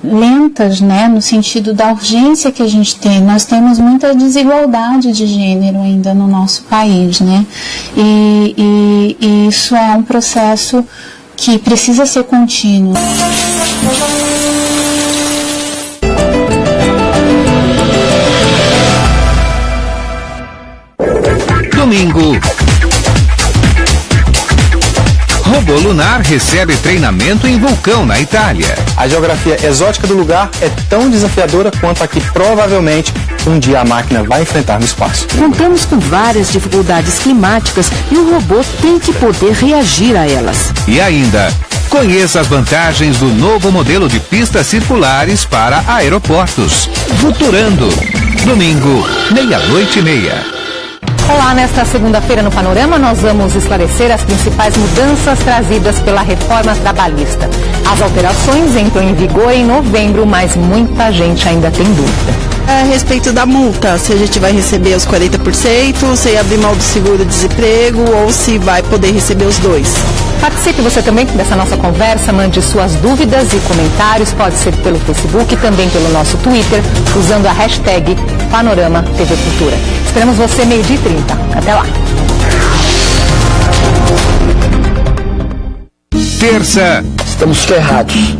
lentas, né, no sentido da urgência que a gente tem. Nós temos muita desigualdade de gênero ainda no nosso país, né, e isso é um processo que precisa ser contínuo. Domingo. Robô lunar recebe treinamento em vulcão na Itália. A geografia exótica do lugar é tão desafiadora quanto a que provavelmente um dia a máquina vai enfrentar no espaço. Contamos com várias dificuldades climáticas e o robô tem que poder reagir a elas. E ainda, conheça as vantagens do novo modelo de pistas circulares para aeroportos. Futurando. Domingo, 00:30. Olá, nesta segunda-feira no Panorama nós vamos esclarecer as principais mudanças trazidas pela reforma trabalhista. As alterações entram em vigor em novembro, mas muita gente ainda tem dúvida. A respeito da multa, se a gente vai receber os 40%, se abrir mão do seguro-desemprego ou se vai poder receber os dois. Participe você também dessa nossa conversa, mande suas dúvidas e comentários, pode ser pelo Facebook e também pelo nosso Twitter, usando a hashtag Panorama TV Cultura. Esperamos você 12:30. Até lá. Terça. Estamos ferrados.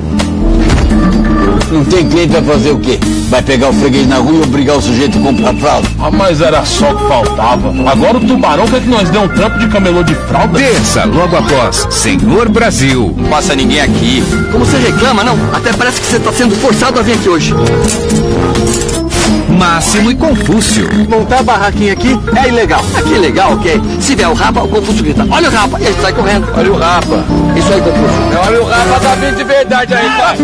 Não tem cliente, vai fazer o quê? Vai pegar o freguês na rua e obrigar o sujeito a comprar fralda? Ah, mas era só o que faltava. Agora o Tubarão quer que nós dê um trampo de camelô de fralda? Terça, logo após Senhor Brasil. Não passa ninguém aqui. Como você reclama, não? Até parece que você está sendo forçado a vir aqui hoje. Máximo e Confúcio. Montar a barraquinha aqui é ilegal. Aqui é legal, ok? Se vier o Rapa, o Confúcio grita: olha o Rapa, e a gente sai correndo. Olha o Rapa. Isso aí, Confúcio. Olha o Rapa, tá vindo de verdade aí, pai.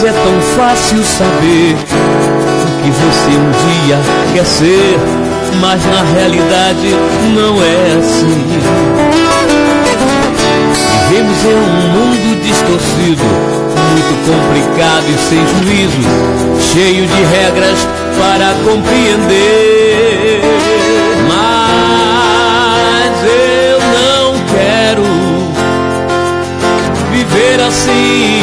É tão fácil saber o que você um dia quer ser, mas na realidade não é assim. Vivemos em um mundo distorcido, muito complicado e sem juízo, cheio de regras para compreender. Mas eu não quero viver assim.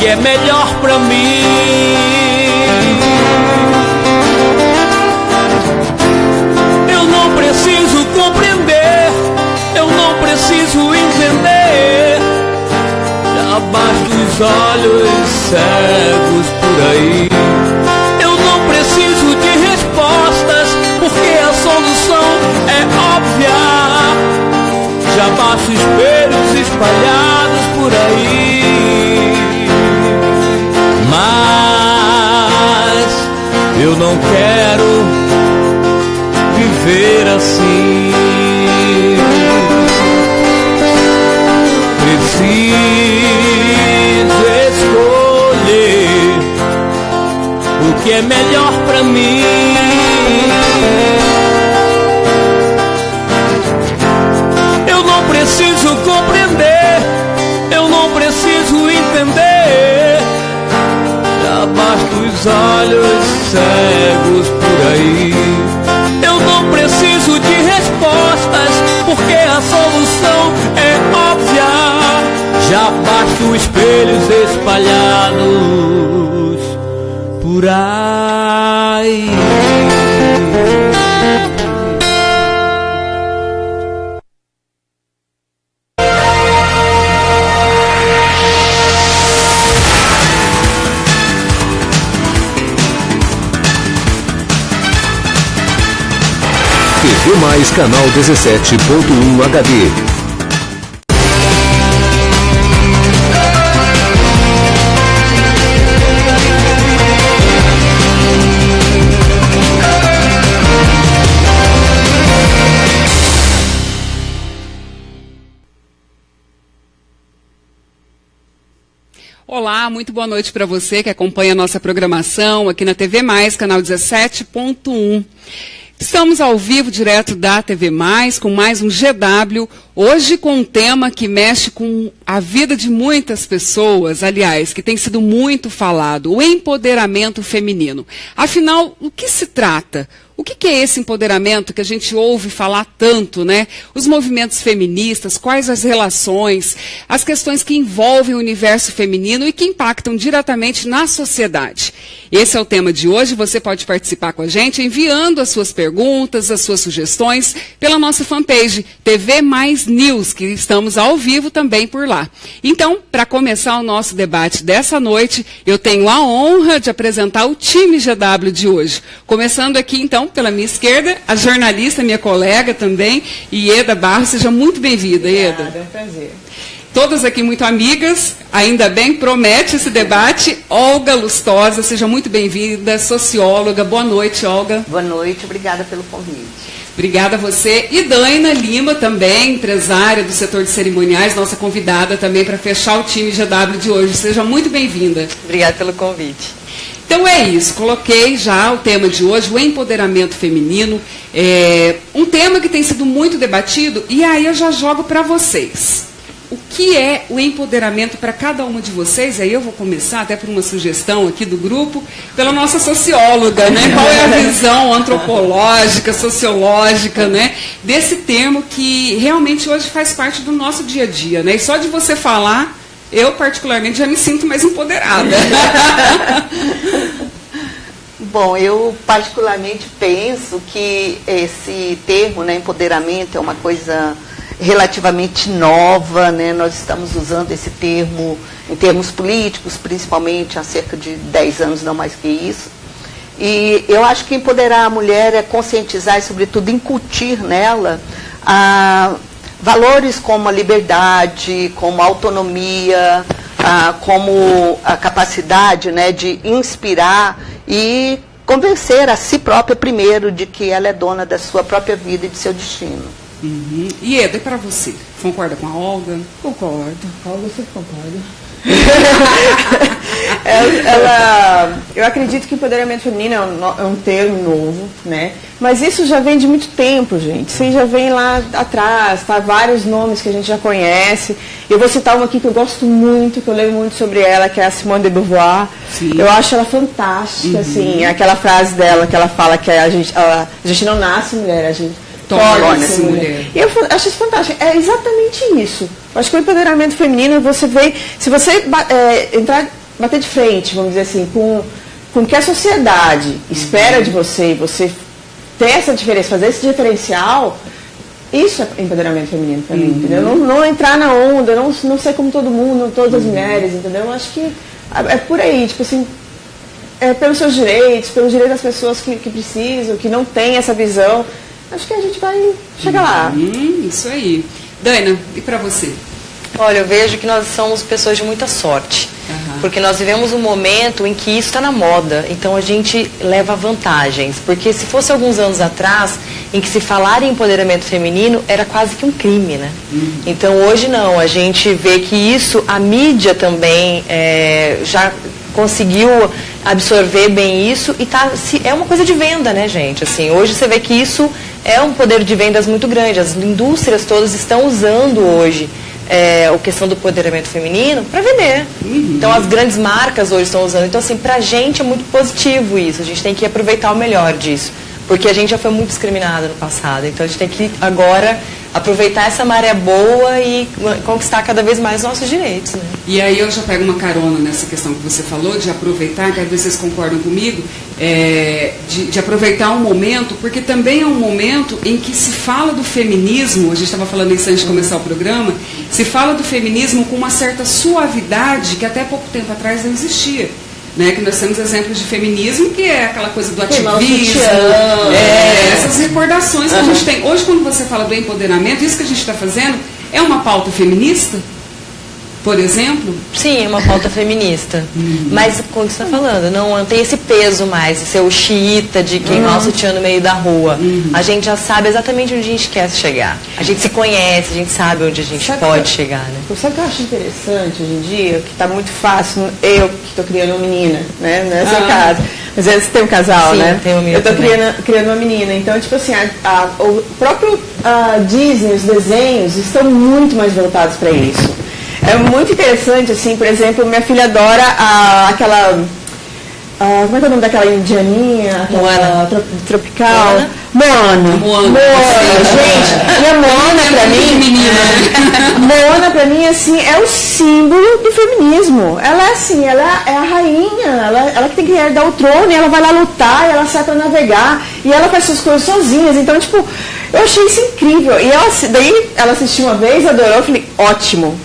É melhor pra mim. Eu não preciso compreender, eu não preciso entender. Já basta os olhos cegos por aí. Eu não preciso de respostas, porque a solução é óbvia. Já basta espelhos espalhados por aí. Mas eu não quero viver assim. Preciso escolher o que é melhor pra mim. Eu não preciso compreender, eu não preciso entender. Já basta os olhos cegos por aí. Eu não preciso de respostas, porque a solução é óbvia. Já basta o espelho espelhos espalhados por aí. TV Mais canal 17.1 HD. Olá, muito boa noite para você que acompanha a nossa programação aqui na TV Mais, canal 17.1. Estamos ao vivo, direto da TV Mais, com mais um GW, hoje com um tema que mexe com a vida de muitas pessoas, aliás, que tem sido muito falado, o empoderamento feminino. Afinal, o que se trata? O que é esse empoderamento que a gente ouve falar tanto, né? Os movimentos feministas, quais as relações, as questões que envolvem o universo feminino e que impactam diretamente na sociedade. Esse é o tema de hoje. Você pode participar com a gente enviando as suas perguntas, as suas sugestões pela nossa fanpage TV Mais News, que estamos ao vivo também por lá. Então, para começar o nosso debate dessa noite, eu tenho a honra de apresentar o time GW de hoje. Começando aqui, então, pela minha esquerda, a jornalista, minha colega também, Ieda Barros. Seja muito bem-vinda, Ieda. É um prazer. Todas aqui muito amigas, ainda bem, promete esse debate. Olga Lustosa, seja muito bem-vinda, socióloga. Boa noite, Olga. Boa noite, obrigada pelo convite. Obrigada a você. E Daina Lima também, empresária do setor de cerimoniais, nossa convidada também para fechar o time GW de hoje. Seja muito bem-vinda. Obrigada pelo convite. Então é isso, coloquei já o tema de hoje, o empoderamento feminino, um tema que tem sido muito debatido, e aí eu já jogo para vocês. O que é o empoderamento para cada uma de vocês? Aí eu vou começar, até por uma sugestão aqui do grupo, pela nossa socióloga, né? Qual é a visão antropológica, sociológica, né? Desse termo que realmente hoje faz parte do nosso dia a dia, né? E só de você falar, eu particularmente já me sinto mais empoderada. Bom, eu particularmente penso que esse termo, né, empoderamento, é uma coisa relativamente nova, né? Nós estamos usando esse termo em termos políticos, principalmente há cerca de 10 anos, não mais que isso. E eu acho que empoderar a mulher é conscientizar e, sobretudo, incutir nela valores como a liberdade, como a autonomia, como a capacidade, né, de inspirar e convencer a si própria primeiro de que ela é dona da sua própria vida e de seu destino. Uhum. E Eda, e para você? Concorda com a Olga? Concordo. A Olga sempre concorda. Eu acredito que empoderamento feminino é um termo novo, né? Mas isso já vem de muito tempo, gente. Isso já vem lá atrás, tá? Vários nomes que a gente já conhece. Eu vou citar uma aqui que eu gosto muito, que eu leio muito sobre ela, que é a Simone de Beauvoir. Sim. Eu acho ela fantástica, assim, aquela frase dela que ela fala que a gente não nasce mulher, a gente torna-se mulher. E eu acho isso fantástico. É exatamente isso. Eu acho que o empoderamento feminino, você vê, se você bater de frente, vamos dizer assim, com o que a sociedade espera de você, e você ter essa diferença, fazer esse diferencial, isso é empoderamento feminino para mim, entendeu? Não entrar na onda, não ser como todo mundo, todas as mulheres, entendeu? Eu acho que é por aí, tipo assim, pelos seus direitos, pelos direitos das pessoas que precisam, que não têm essa visão. Acho que a gente vai chegar lá. Isso aí. Daina, e para você? Olha, eu vejo que nós somos pessoas de muita sorte. Porque nós vivemos um momento em que isso está na moda. Então a gente leva vantagens. Porque se fosse alguns anos atrás, em que se falar em empoderamento feminino era quase que um crime, né? Então hoje não. A gente vê que isso, a mídia também já conseguiu absorver bem isso e é uma coisa de venda, né, gente? Assim, hoje você vê que isso é um poder de vendas muito grande. As indústrias todas estão usando hoje a questão do empoderamento feminino para vender. Então as grandes marcas hoje estão usando. Então, assim, pra gente é muito positivo isso. A gente tem que aproveitar o melhor disso. porque a gente já foi muito discriminado no passado. Então a gente tem que agora aproveitar essa maré boa e conquistar cada vez mais nossos direitos, né? E aí eu já pego uma carona nessa questão que você falou, de aproveitar, quero ver se vocês concordam comigo, de aproveitar um momento, porque também é um momento em que se fala do feminismo, a gente estava falando isso antes de começar o programa, se fala do feminismo com uma certa suavidade que até pouco tempo atrás não existia. Né, que nós temos exemplos de feminismo, que é aquela coisa do ativismo, essas recordações que a gente tem. Hoje, quando você fala do empoderamento, isso que a gente está fazendo é uma pauta feminista, por exemplo? Sim, é uma pauta feminista. Mas, como você está falando, não tem esse peso mais de ser o xiita, de queimar o sutiã no meio da rua. A gente já sabe exatamente onde a gente quer chegar. A gente se conhece, a gente sabe onde a gente pode chegar, né? Sabe o que eu acho interessante hoje em dia? Que está muito fácil, eu que estou criando uma menina, né? Não é seu caso. Mas você tem um casal, sim, né? Tem um eu estou criando uma menina. Então, tipo assim, o próprio Disney, os desenhos, estão muito mais voltados para isso. É muito interessante, assim, por exemplo, minha filha adora aquela... como é que é o nome daquela indianinha? Aquela tropical? Moana. Gente, e a Moana pra mim... Moana pra mim, assim, é o símbolo do feminismo. Ela é assim, ela é a rainha, ela que tem que herdar o trono, e ela vai lá lutar, e ela sai pra navegar, e ela faz suas coisas sozinhas. Então, tipo, eu achei isso incrível. E daí ela assistiu uma vez, adorou, eu falei, ótimo.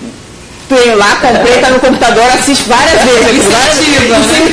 Tenho lá, comprei, tá no computador, assiste várias vezes.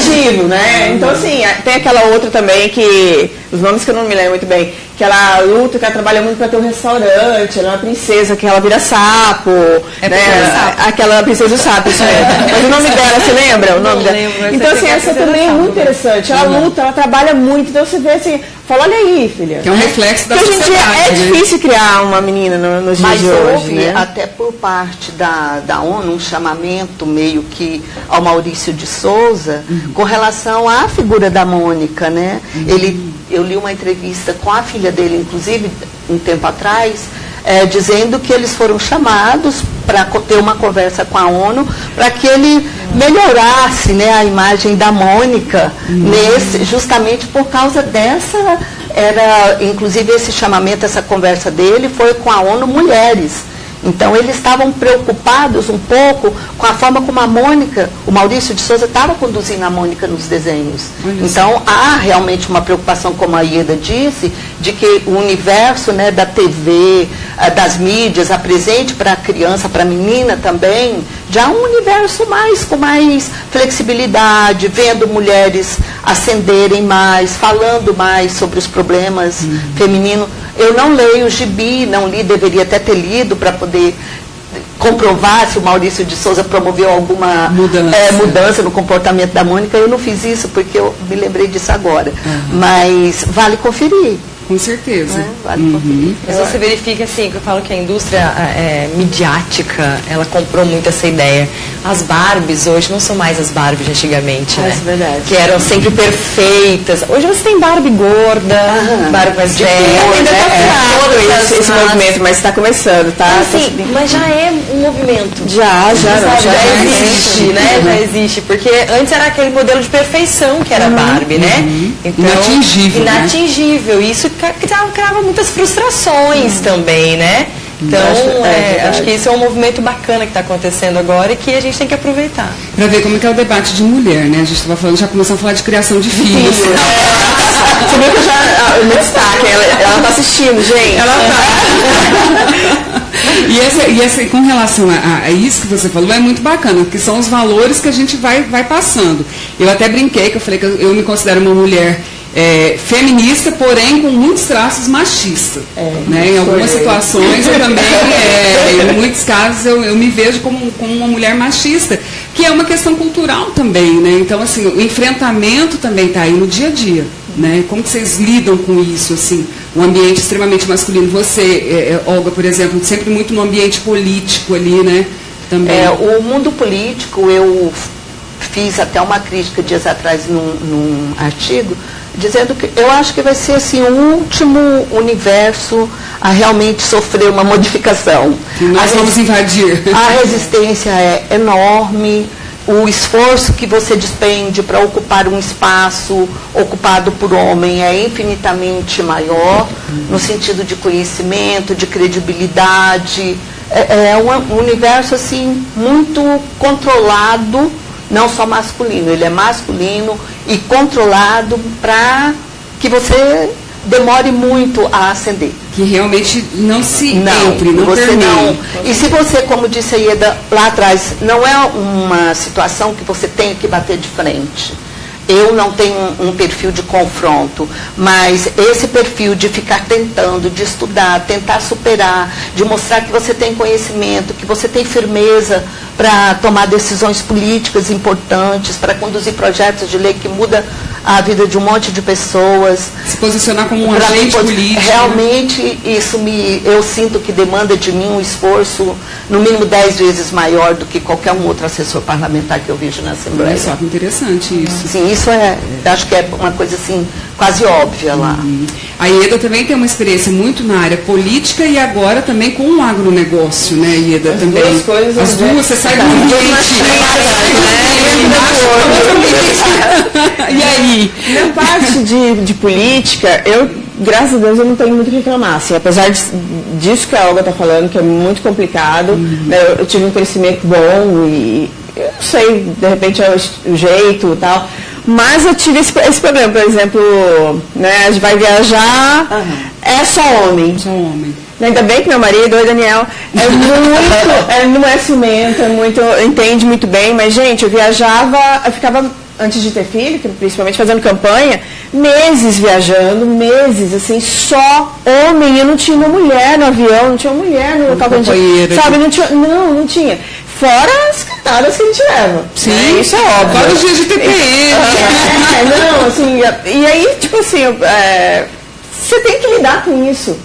Incentivo, né? Então, assim, tem aquela outra também que, os nomes que eu não me lembro muito bem, que ela luta, que ela trabalha muito para ter um restaurante, ela é uma princesa, que ela vira sapo, né? Aquela princesa do sapo, isso mesmo. Mas o nome dela, você lembra? O nome dela? Então, assim, essa também é muito interessante. Ela luta, ela trabalha muito, então você vê assim, fala, olha aí, filha. Que é um reflexo da sociedade. Porque hoje em dia é difícil criar uma menina nos dias de hoje, mas houve, né? até por parte da ONU, um chamamento meio que ao Maurício de Souza, com relação à figura da Mônica, né? Eu li uma entrevista com a filha dele, inclusive, um tempo atrás, dizendo que eles foram chamados para ter uma conversa com a ONU para que ele melhorasse, né, a imagem da Mônica, justamente por causa dessa, inclusive esse chamamento, essa conversa dele foi com a ONU Mulheres. Então, eles estavam preocupados um pouco com a forma como a Mônica, o Maurício de Souza estava conduzindo a Mônica nos desenhos. Então, há realmente uma preocupação, como a Ieda disse, de que o universo, né, da TV, das mídias, apresente para a criança, para a menina também, já um universo com mais flexibilidade, vendo mulheres ascenderem mais, falando mais sobre os problemas femininos. Eu não leio o gibi, não li, deveria até ter lido para poder comprovar se o Maurício de Souza promoveu alguma mudança no comportamento da Mônica. Eu não fiz isso porque eu me lembrei disso agora. Mas vale conferir. Com certeza. Vale conferir. Mas você verifica assim, que eu falo que a indústria midiática, ela comprou muito essa ideia. As Barbies hoje não são mais as Barbies de antigamente, né? É verdade. Que eram sempre perfeitas. Hoje você tem Barbie gorda, Barbie mais velha. Ainda está fraco esse movimento, mas está começando, tá? Assim, mas já é um movimento. Já existe, né? Já existe. Porque antes era aquele modelo de perfeição que era a Barbie, né? Então, inatingível. Isso criava muitas frustrações também, né? Então, acho que isso é um movimento bacana que está acontecendo agora e que a gente tem que aproveitar. Para ver como é que é o debate de mulher, né? A gente estava falando, já começamos a falar de criação de filhos. Você viu que o meu destaque, ela está assistindo, gente. Ela está. E essa, com relação a isso que você falou, é muito bacana, porque são os valores que a gente vai passando. Eu até brinquei, que eu falei que eu me considero uma mulher feminista, porém com muitos traços machistas. Né? Em algumas situações eu também, em muitos casos, eu me vejo como uma mulher machista, que é uma questão cultural também. Né? Então, assim, o enfrentamento também está aí no dia a dia. Né? Como que vocês lidam com isso, assim, um ambiente extremamente masculino? Você, Olga, por exemplo, sempre muito no ambiente político ali, né? Também. O mundo político, eu fiz até uma crítica dias atrás num artigo, dizendo que eu acho que vai ser assim, o último universo a realmente sofrer uma modificação. E nós vamos invadir. A resistência é enorme, o esforço que você despende para ocupar um espaço ocupado por homem é infinitamente maior, no sentido de conhecimento, de credibilidade. É um universo assim muito controlado, não só masculino, ele é masculino e controlado para que você demore muito a ascender. Que realmente não se entre, não permeie. E se você, como disse a Ieda lá atrás, não é uma situação que você tenha que bater de frente. Eu não tenho um perfil de confronto, mas esse perfil de ficar tentando, de estudar, tentar superar, de mostrar que você tem conhecimento, que você tem firmeza para tomar decisões políticas importantes, para conduzir projetos de lei que mudam a vida de um monte de pessoas. Se posicionar como um agente político. Realmente, isso eu sinto que demanda de mim um esforço, no mínimo 10 vezes maior do que qualquer um outro assessor parlamentar que eu vejo na Assembleia. Olha só, que interessante isso. Sim, isso acho que é uma coisa assim, quase óbvia lá. A Ieda também tem uma experiência muito na área política e agora também com o agronegócio, né, Ieda? As também. duas coisas. As duas, você sai do ambiente. E aí? Na parte de política, graças a Deus, eu não tenho muito o que reclamar. Assim, apesar disso que a Olga está falando, que é muito complicado, né, eu tive um conhecimento bom e eu não sei, de repente é o jeito e tal. Mas eu tive esse problema, por exemplo, né, a gente vai viajar, é só homem. Só homem. Ainda bem que meu marido, o Daniel, não é ciumento, entende muito bem, mas, gente, eu ficava, antes de ter filho, principalmente fazendo campanha, meses viajando, assim, só homem. Eu não tinha uma mulher no avião, não tinha uma mulher no local que a gente, sabe, não tinha. Fora as cantadas que a gente leva. Sim, né? Isso é óbvio. Fora os dias de TPM. Não, assim, e aí, tipo assim, você tem que lidar com isso.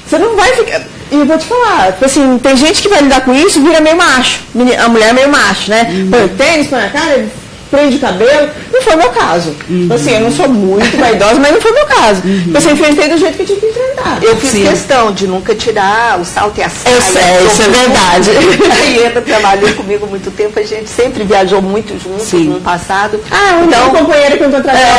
Você não vai ficar... E eu vou te falar, tipo assim, tem gente que vai lidar com isso e vira meio macho. A mulher é meio macho, né? Põe tênis, põe na cara, prende o cabelo. Não foi o meu caso. Assim, eu não sou muito vaidosa, mas não foi o meu caso. Eu enfrentei do jeito que eu tinha que enfrentar. Eu fiz questão de nunca tirar o salto e a saia. Isso é verdade. A Ieda trabalhou comigo muito tempo, a gente sempre viajou muito juntos no passado. Então, companheira que eu estou trabalhando.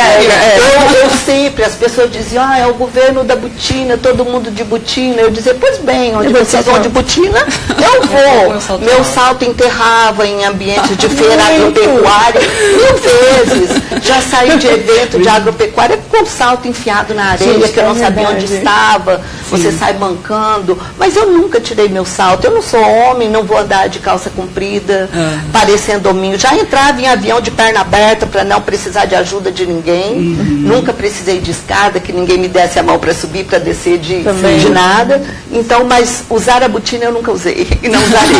Eu sempre, as pessoas diziam, é o governo da botina, todo mundo de botina. Eu dizia, pois bem, onde vocês vão de botina, eu vou. Meu salto enterrava em ambientes de feira agropecuária 1000 vezes. Já saí de evento de agropecuária com o salto enfiado na areia, que eu não sabia onde estava. Você sai mancando. Mas eu nunca tirei meu salto. Eu não sou homem, não vou andar de calça comprida, parecendo hominho. Já entrava em avião de perna aberta para não precisar de ajuda de ninguém. Nunca precisei de escada, que ninguém me desse a mão para subir, para descer de nada. Então, mas usar a botina eu nunca usei. E não usarei.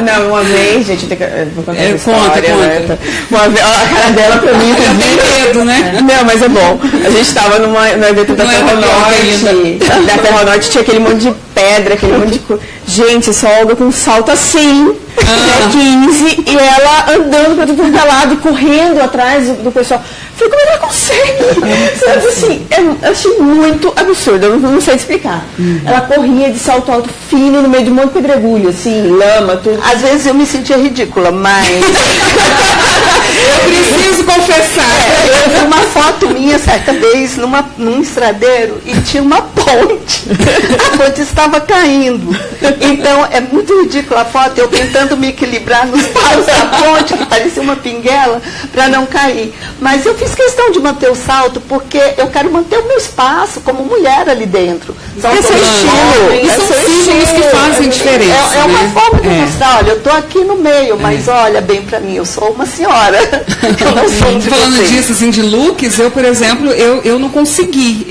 Não, uma vez, gente, vou contar essa história. Conta. Uma vez, a cara dela pra mim tem medo, né? Não, mas é bom. A gente estava no evento da Terra Norte. Da Terra Norte tinha aquele monte de pedra, aquele monte de coisa. Gente, essa Olga com um salto assim, 15, e ela andando para tudo pra lado, correndo atrás do pessoal. Falei, como ela consegue? Sabe assim, eu achei muito absurdo, eu não sei te explicar. Ela corria de salto alto fino no meio de um monte de pedregulho, assim, lama, tudo. Às vezes eu me sentia ridícula, mas... Eu preciso confessar. Eu vi uma foto minha certa vez num estradeiro e tinha uma ponte. A ponte estava caindo. Então é muito ridícula a foto, eu tentando me equilibrar nos paus da ponte, que parecia uma pinguela, para não cair. Mas eu fiz questão de manter o salto, porque eu quero manter o meu espaço como mulher ali dentro. São símbolos que fazem diferença. É uma forma de mostrar, olha, eu estou aqui no meio, mas olha bem para mim, eu sou uma senhora. Eu não sou de Falando vocês. disso, assim, de looks, eu, por exemplo, eu não consegui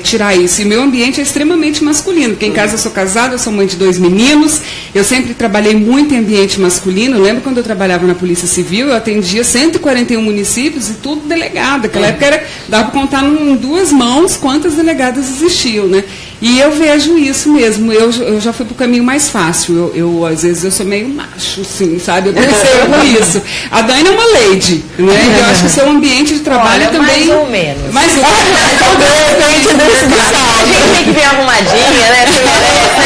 tirar isso. E meu ambiente é extremamente masculino, porque em casa eu sou casada, eu sou mãe de 2 meninos, eu sempre trabalhei muito em ambiente masculino. Eu lembro quando eu trabalhava na Polícia Civil, eu atendia 141 municípios e tudo delegado. Naquela época dava para contar em 2 mãos quantas delegadas existiam, né? E eu vejo isso mesmo, eu já fui para o caminho mais fácil, às vezes eu sou meio macho, sim, sabe? Eu percebo isso. A Dani é uma lady, né? Eu acho que o seu ambiente de trabalho também... Mais ou menos. Mais ou menos. A gente tem que vir arrumadinha, né?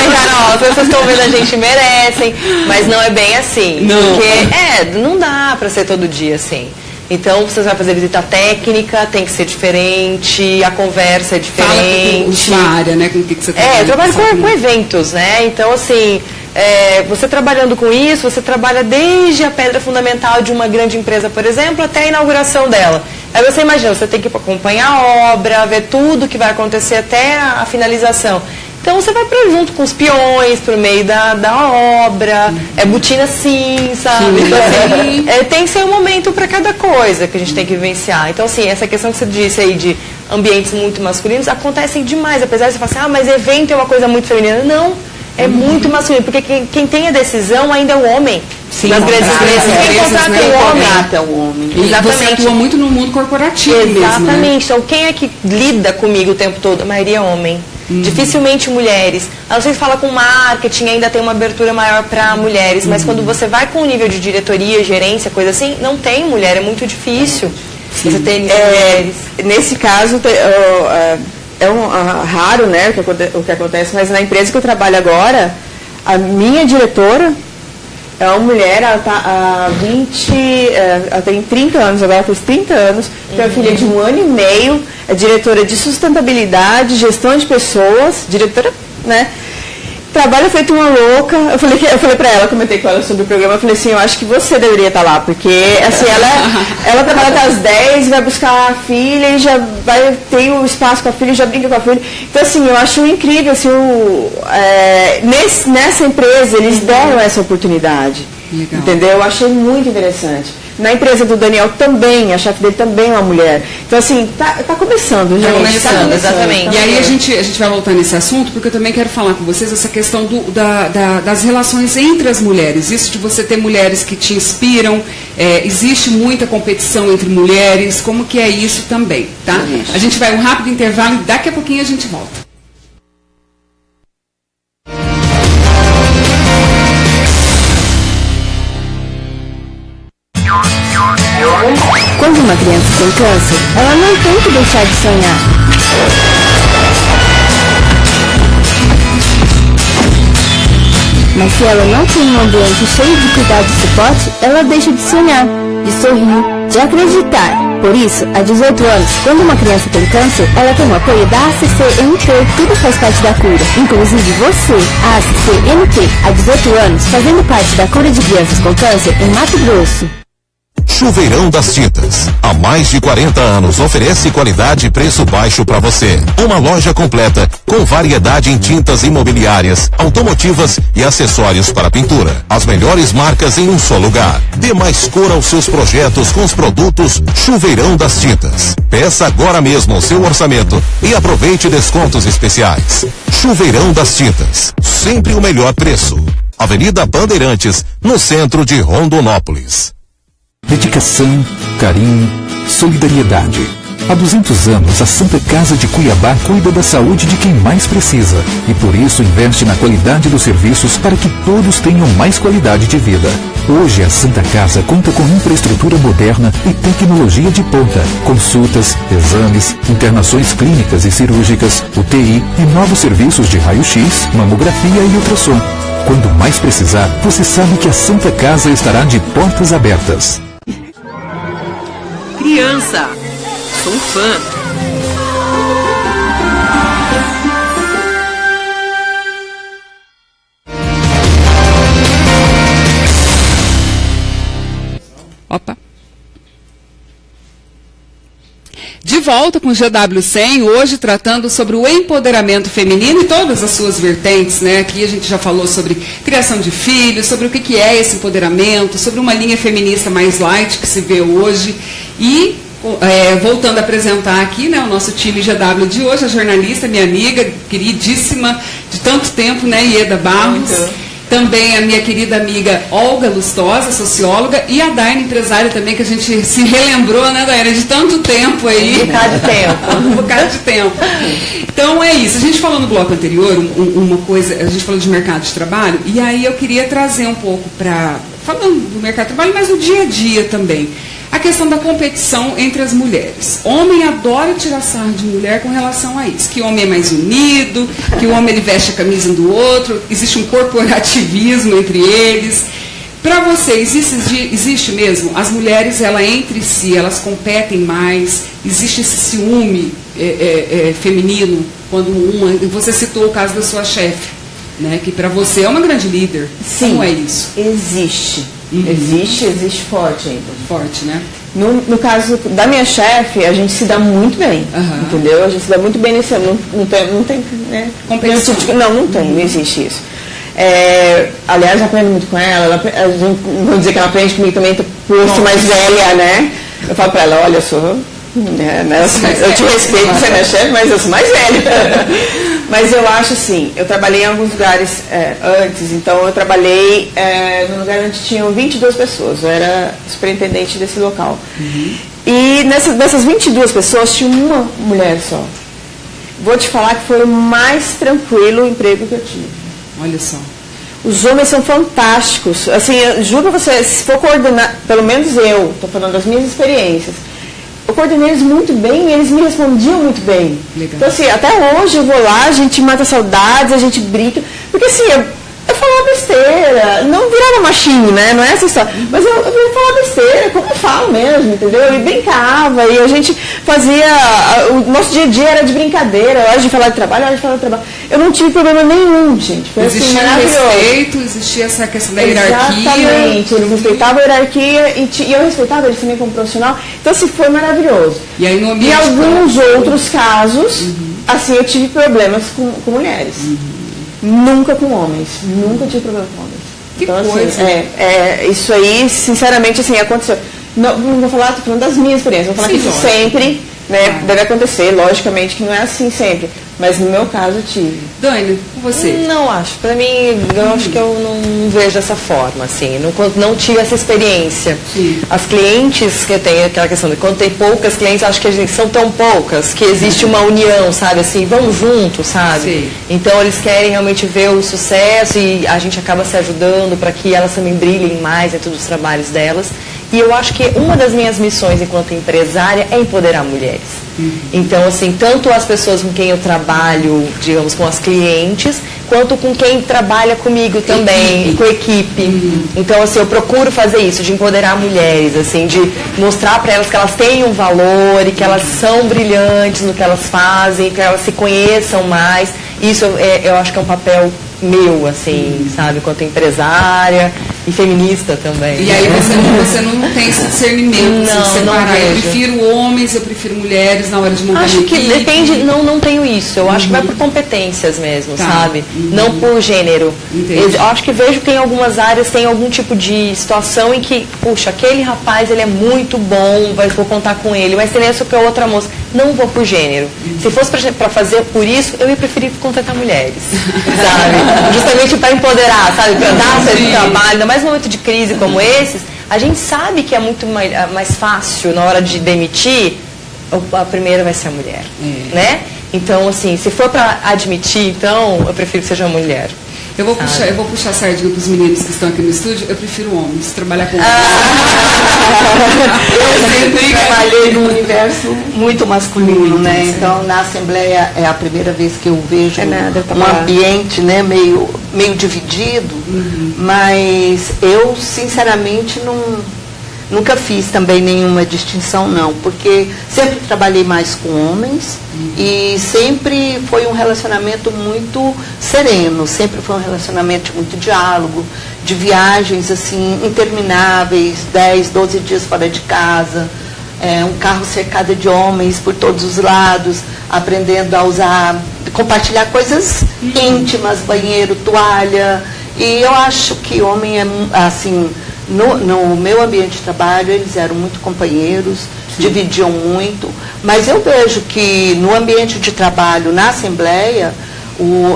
Carol, as pessoas que estão vendo a gente merecem, mas não é bem assim. Não. Porque, não dá pra ser todo dia assim. Então, você vai fazer visita técnica, tem que ser diferente, a conversa é diferente. Fala com sua área, né? Com o que você trabalha. Eu trabalho com eventos, né? Então, assim, você trabalhando com isso, você trabalha desde a pedra fundamental de uma grande empresa, por exemplo, até a inauguração dela. Aí você imagina, você tem que acompanhar a obra, ver tudo que vai acontecer até a finalização. Então você vai junto com os peões pro meio da obra, botina sim, sabe? Então, assim, tem que ser um momento para cada coisa que a gente tem que vivenciar. Então, assim, essa questão que você disse aí de ambientes muito masculinos acontecem demais, apesar de você falar assim, mas evento é uma coisa muito feminina. Não, é muito masculino, porque quem tem a decisão ainda é o homem. Sim, nas grandes empresas. Quem contrata é o homem. E você atua muito no mundo corporativo mesmo, Exatamente. né? Então, quem é que lida comigo o tempo todo? A maioria é homem. Dificilmente mulheres. A não ser que fala com marketing, ainda tem uma abertura maior para mulheres, mas quando você vai com o nível de diretoria, gerência, coisa assim, não tem mulher, é muito difícil você ter mulheres. Nesse caso, raro, né, o que acontece, mas na empresa que eu trabalho agora, a minha diretora é uma mulher, ela tem 30 anos, agora fez 30 anos, tem uma filha de 1 ano e meio, é diretora de sustentabilidade, gestão de pessoas, diretora, né? Trabalha feito uma louca. Eu falei pra ela, comentei com ela sobre o programa, eu falei assim, eu acho que você deveria estar lá, porque assim, ela trabalha até às 10, vai buscar a filha e já vai ter o espaço com a filha, já brinca com a filha. Então assim, eu acho incrível, assim, nessa empresa eles deram essa oportunidade. Legal. Entendeu? Eu achei muito interessante. Na empresa do Daniel também, a chefe dele também é uma mulher. Então, assim, tá começando, gente. Tá começando, exatamente. E aí a gente vai voltar nesse assunto, porque eu também quero falar com vocês essa questão das relações entre as mulheres. Isso de você ter mulheres que te inspiram, existe muita competição entre mulheres, como que é isso também, tá? A gente vai um rápido intervalo e daqui a pouquinho a gente volta. Quando uma criança tem câncer, ela não tem que deixar de sonhar. Mas se ela não tem um ambiente cheio de cuidado e suporte, ela deixa de sonhar, de sorrir, de acreditar. Por isso, há 18 anos, quando uma criança tem câncer, ela tem o apoio da ACCMT. Tudo faz parte da cura, inclusive você. A ACCMT, há 18 anos, fazendo parte da cura de crianças com câncer em Mato Grosso. Chuveirão das Tintas. Há mais de 40 anos oferece qualidade e preço baixo para você. Uma loja completa com variedade em tintas imobiliárias, automotivas e acessórios para pintura. As melhores marcas em um só lugar. Dê mais cor aos seus projetos com os produtos Chuveirão das Tintas. Peça agora mesmo o seu orçamento e aproveite descontos especiais. Chuveirão das Tintas. Sempre o melhor preço. Avenida Bandeirantes, no centro de Rondonópolis. Dedicação, carinho, solidariedade. Há 200 anos, a Santa Casa de Cuiabá cuida da saúde de quem mais precisa e por isso investe na qualidade dos serviços para que todos tenham mais qualidade de vida. Hoje, a Santa Casa conta com infraestrutura moderna e tecnologia de ponta, consultas, exames, internações clínicas e cirúrgicas, UTI e novos serviços de raio-x, mamografia e ultrassom. Quando mais precisar, você sabe que a Santa Casa estará de portas abertas. Criança, sou fã. Opa. De volta com o GW100, hoje tratando sobre o empoderamento feminino e todas as suas vertentes, né? Aqui a gente já falou sobre criação de filhos, sobre o que é esse empoderamento, sobre uma linha feminista mais light que se vê hoje. E voltando a apresentar aqui, né, o nosso time GW de hoje, a jornalista, minha amiga, queridíssima de tanto tempo, né, Ieda Barros. Também a minha querida amiga Olga Lustosa, socióloga, e a Daine, empresária também, que a gente se relembrou, né, Daine, de tanto tempo aí. Um bocado de tempo. Um bocado de tempo. Então é isso. A gente falou no bloco anterior uma coisa, a gente falou de mercado de trabalho, e aí eu queria trazer um pouco falando do mercado de trabalho, mas o dia a dia também. A questão da competição entre as mulheres. Homem adora tirar sarro de mulher com relação a isso. Que o homem é mais unido, que o homem ele veste a camisa um do outro, existe um corporativismo entre eles. Para você, existe mesmo? As mulheres, entre si, elas competem mais? Existe esse ciúme feminino? Quando você citou o caso da sua chefe, né, que para você é uma grande líder. Sim, como é isso? Existe. Existe forte ainda. Forte, né? No caso da minha chefe, a gente se dá muito bem, entendeu? A gente se dá muito bem nesse ano. Não tem, né? Competição. Não existe isso. Aliás, eu aprendo muito com ela. Vou dizer que ela aprende comigo também, por ser mais velha, né? Eu falo pra ela, olha, eu sou... eu te respeito por ser minha chefe, mas eu sou mais velha. Mas eu acho assim, eu trabalhei em alguns lugares antes, então eu trabalhei num lugar onde tinham 22 pessoas, eu era superintendente desse local. E dessas 22 pessoas tinha uma mulher só. Vou te falar que foi o mais tranquilo emprego que eu tive. Olha só. Os homens são fantásticos. Assim, eu juro pra você, se for coordenar, pelo menos eu, estou falando das minhas experiências, eu coordenei eles muito bem e eles me respondiam muito bem. Legal. Então, assim, até hoje eu vou lá, a gente mata saudades, a gente brinca. Porque, assim, eu falava besteira, não virava machinho, né? Não é essa história. Mas eu falava besteira, como eu falo mesmo, entendeu? E brincava, e a gente fazia... O nosso dia a dia era de brincadeira, hora de falar de trabalho, hora de falar de trabalho. Eu não tive problema nenhum, gente. Foi existia assim, maravilhoso. Respeito, existia essa questão da hierarquia. Exatamente, eles respeitavam a hierarquia e eu respeitava eles também como profissional. Então, assim, foi maravilhoso. E aí, no ambiente... E alguns outros casos, assim, eu tive problemas com mulheres. Nunca com homens. Nunca tive problema com homens. Que então, coisa. Assim, isso aí, sinceramente, assim, aconteceu. Não vou falar, estou falando das minhas experiências. Vou falar que isso sempre, né, deve acontecer. Logicamente que não é assim sempre. Mas no meu caso eu tive. Dani, com você? Não acho. Para mim, eu acho que eu não vejo dessa forma, assim. Não tive essa experiência. Sim. As clientes que tem aquela questão de quando tem poucas clientes, acho que são tão poucas que existe uma união, sabe? Assim, vamos juntos, sabe? Sim. Então eles querem realmente ver o sucesso e a gente acaba se ajudando para que elas também brilhem mais dentro dos trabalhos delas. E eu acho que uma das minhas missões enquanto empresária é empoderar mulheres. Então, assim, tanto as pessoas com quem eu trabalho, digamos, com as clientes, quanto com quem trabalha comigo também, com a equipe. Então, assim, eu procuro fazer isso, de empoderar mulheres, assim, de mostrar para elas que elas têm um valor e que elas são brilhantes no que elas fazem, que elas se conheçam mais. Isso eu acho que é um papel meu, assim, sabe, quanto empresária e feminista também. E aí você não tem esse discernimento, não, se separar. não Eu prefiro homens, eu prefiro mulheres na hora de montar acho que equipe. depende, não tenho isso. Eu acho que vai por competências mesmo, sabe? Não por gênero. Eu acho que vejo que em algumas áreas tem algum tipo de situação em que, puxa, aquele rapaz, ele é muito bom, vou contar com ele, mas tem essa que é outra moça. Não vou por gênero. Se fosse para fazer por isso, eu ia preferir contratar mulheres, sabe? Justamente para empoderar, sabe? Para dar esse trabalho, ainda mais num momento de crise como esses, a gente sabe que é muito mais fácil na hora de demitir, a primeira vai ser a mulher, né? Então, assim, se for para admitir, então, eu prefiro que seja uma mulher. Eu vou puxar a sardinha para os meninos que estão aqui no estúdio. Eu prefiro homens, trabalhar com homens. Eu sempre trabalhei num universo muito masculino, né? Então, na Assembleia é a primeira vez que eu vejo um ambiente, né, meio dividido, mas eu, sinceramente, nunca fiz também nenhuma distinção, não, porque sempre trabalhei mais com homens e sempre foi um relacionamento muito sereno, sempre foi um relacionamento de muito diálogo, de viagens assim intermináveis, 10, 12 dias fora de casa, um carro cercado de homens por todos os lados, aprendendo a usar, compartilhar coisas íntimas, banheiro, toalha, e eu acho que homem é assim... No meu ambiente de trabalho, eles eram muito companheiros, dividiam muito, mas eu vejo que no ambiente de trabalho, na Assembleia,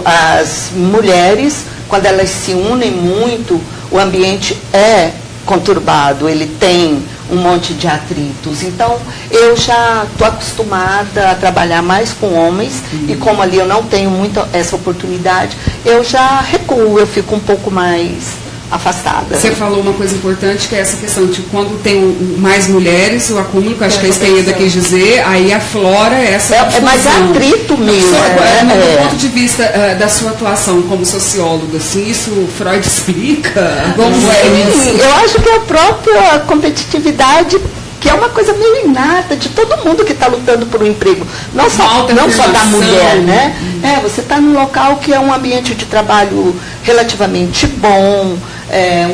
as mulheres, quando elas se unem muito, o ambiente é conturbado, ele tem um monte de atritos. Então, eu já estou acostumada a trabalhar mais com homens, e como ali eu não tenho muito essa oportunidade, eu já recuo, eu fico um pouco mais afastada. Você falou uma coisa importante, que é essa questão de quando tem mais mulheres, o acúmulo, que eu acho que é isso que a Ieda quis dizer, aí aflora essa É mais atrito mesmo. Do ponto de vista da sua atuação como socióloga, assim, isso Freud explica? Como é isso? Eu acho que a própria competitividade, que é uma coisa meio inata de todo mundo que está lutando por um emprego, não só da mulher, né? Você está num local que é um ambiente de trabalho relativamente bom,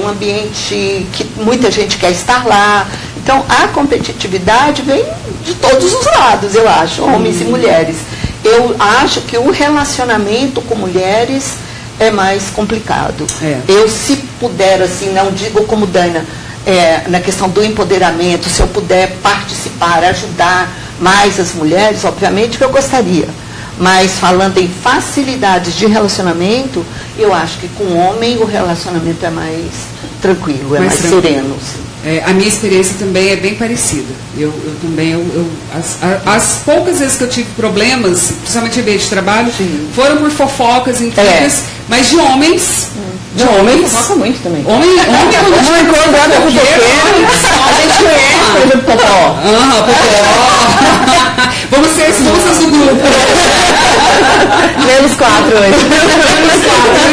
um ambiente que muita gente quer estar lá. Então, a competitividade vem de todos os lados, eu acho, homens e mulheres. Eu acho que o relacionamento com mulheres é mais complicado. Eu, se puder, assim, não digo como Dana, na questão do empoderamento, se eu puder participar, ajudar mais as mulheres, obviamente que eu gostaria. Mas falando em facilidades de relacionamento, eu acho que com o homem o relacionamento é mais tranquilo, mais sereno. A minha experiência também é bem parecida. Eu também, as poucas vezes que eu tive problemas, principalmente em ambiente de trabalho, foram por fofocas, intrigas, mas de homens. De homem fofoca muito também. Homem quando anda com fofoqueiro, a gente conhece, por exemplo, Popó. Vamos ser expulsas do grupo. Menos 4 hoje.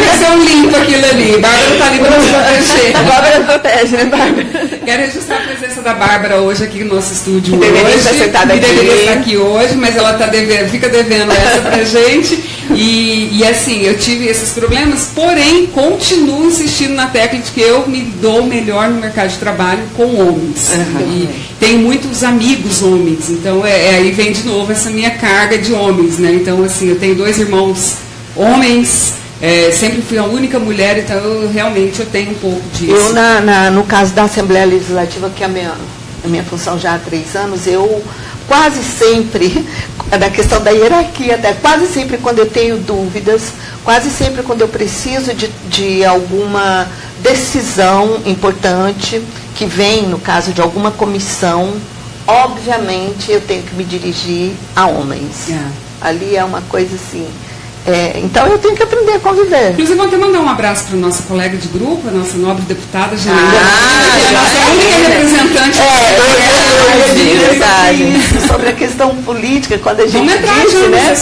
Deve ser um limpo aquilo ali. Bárbara está ali para nos proteger. A Bárbara protege, né, Bárbara? Quero registrar a presença da Bárbara hoje aqui no nosso estúdio hoje. Deveria estar aqui hoje, mas ela fica devendo essa pra gente. E assim, eu tive esses problemas, porém, continuo insistindo na técnica de que eu me dou melhor no mercado de trabalho com homens. E tenho muitos amigos homens, então aí vem de novo essa minha carga de homens, né? Então, assim, eu tenho 2 irmãos homens, sempre fui a única mulher, então eu tenho um pouco disso. Eu, no caso da Assembleia Legislativa, que é a minha função já há 3 anos, eu quase sempre, na questão da hierarquia, até quase sempre quando eu tenho dúvidas, quase sempre quando eu preciso de alguma decisão importante, que vem no caso de alguma comissão, obviamente eu tenho que me dirigir a homens. Ali é uma coisa assim. Então eu tenho que aprender a conviver. Inclusive, vou até mandar um abraço para a nossa colega de grupo, a nossa nobre deputada, Janaína. A única representante. Sobre a questão política, quando a gente disse, né?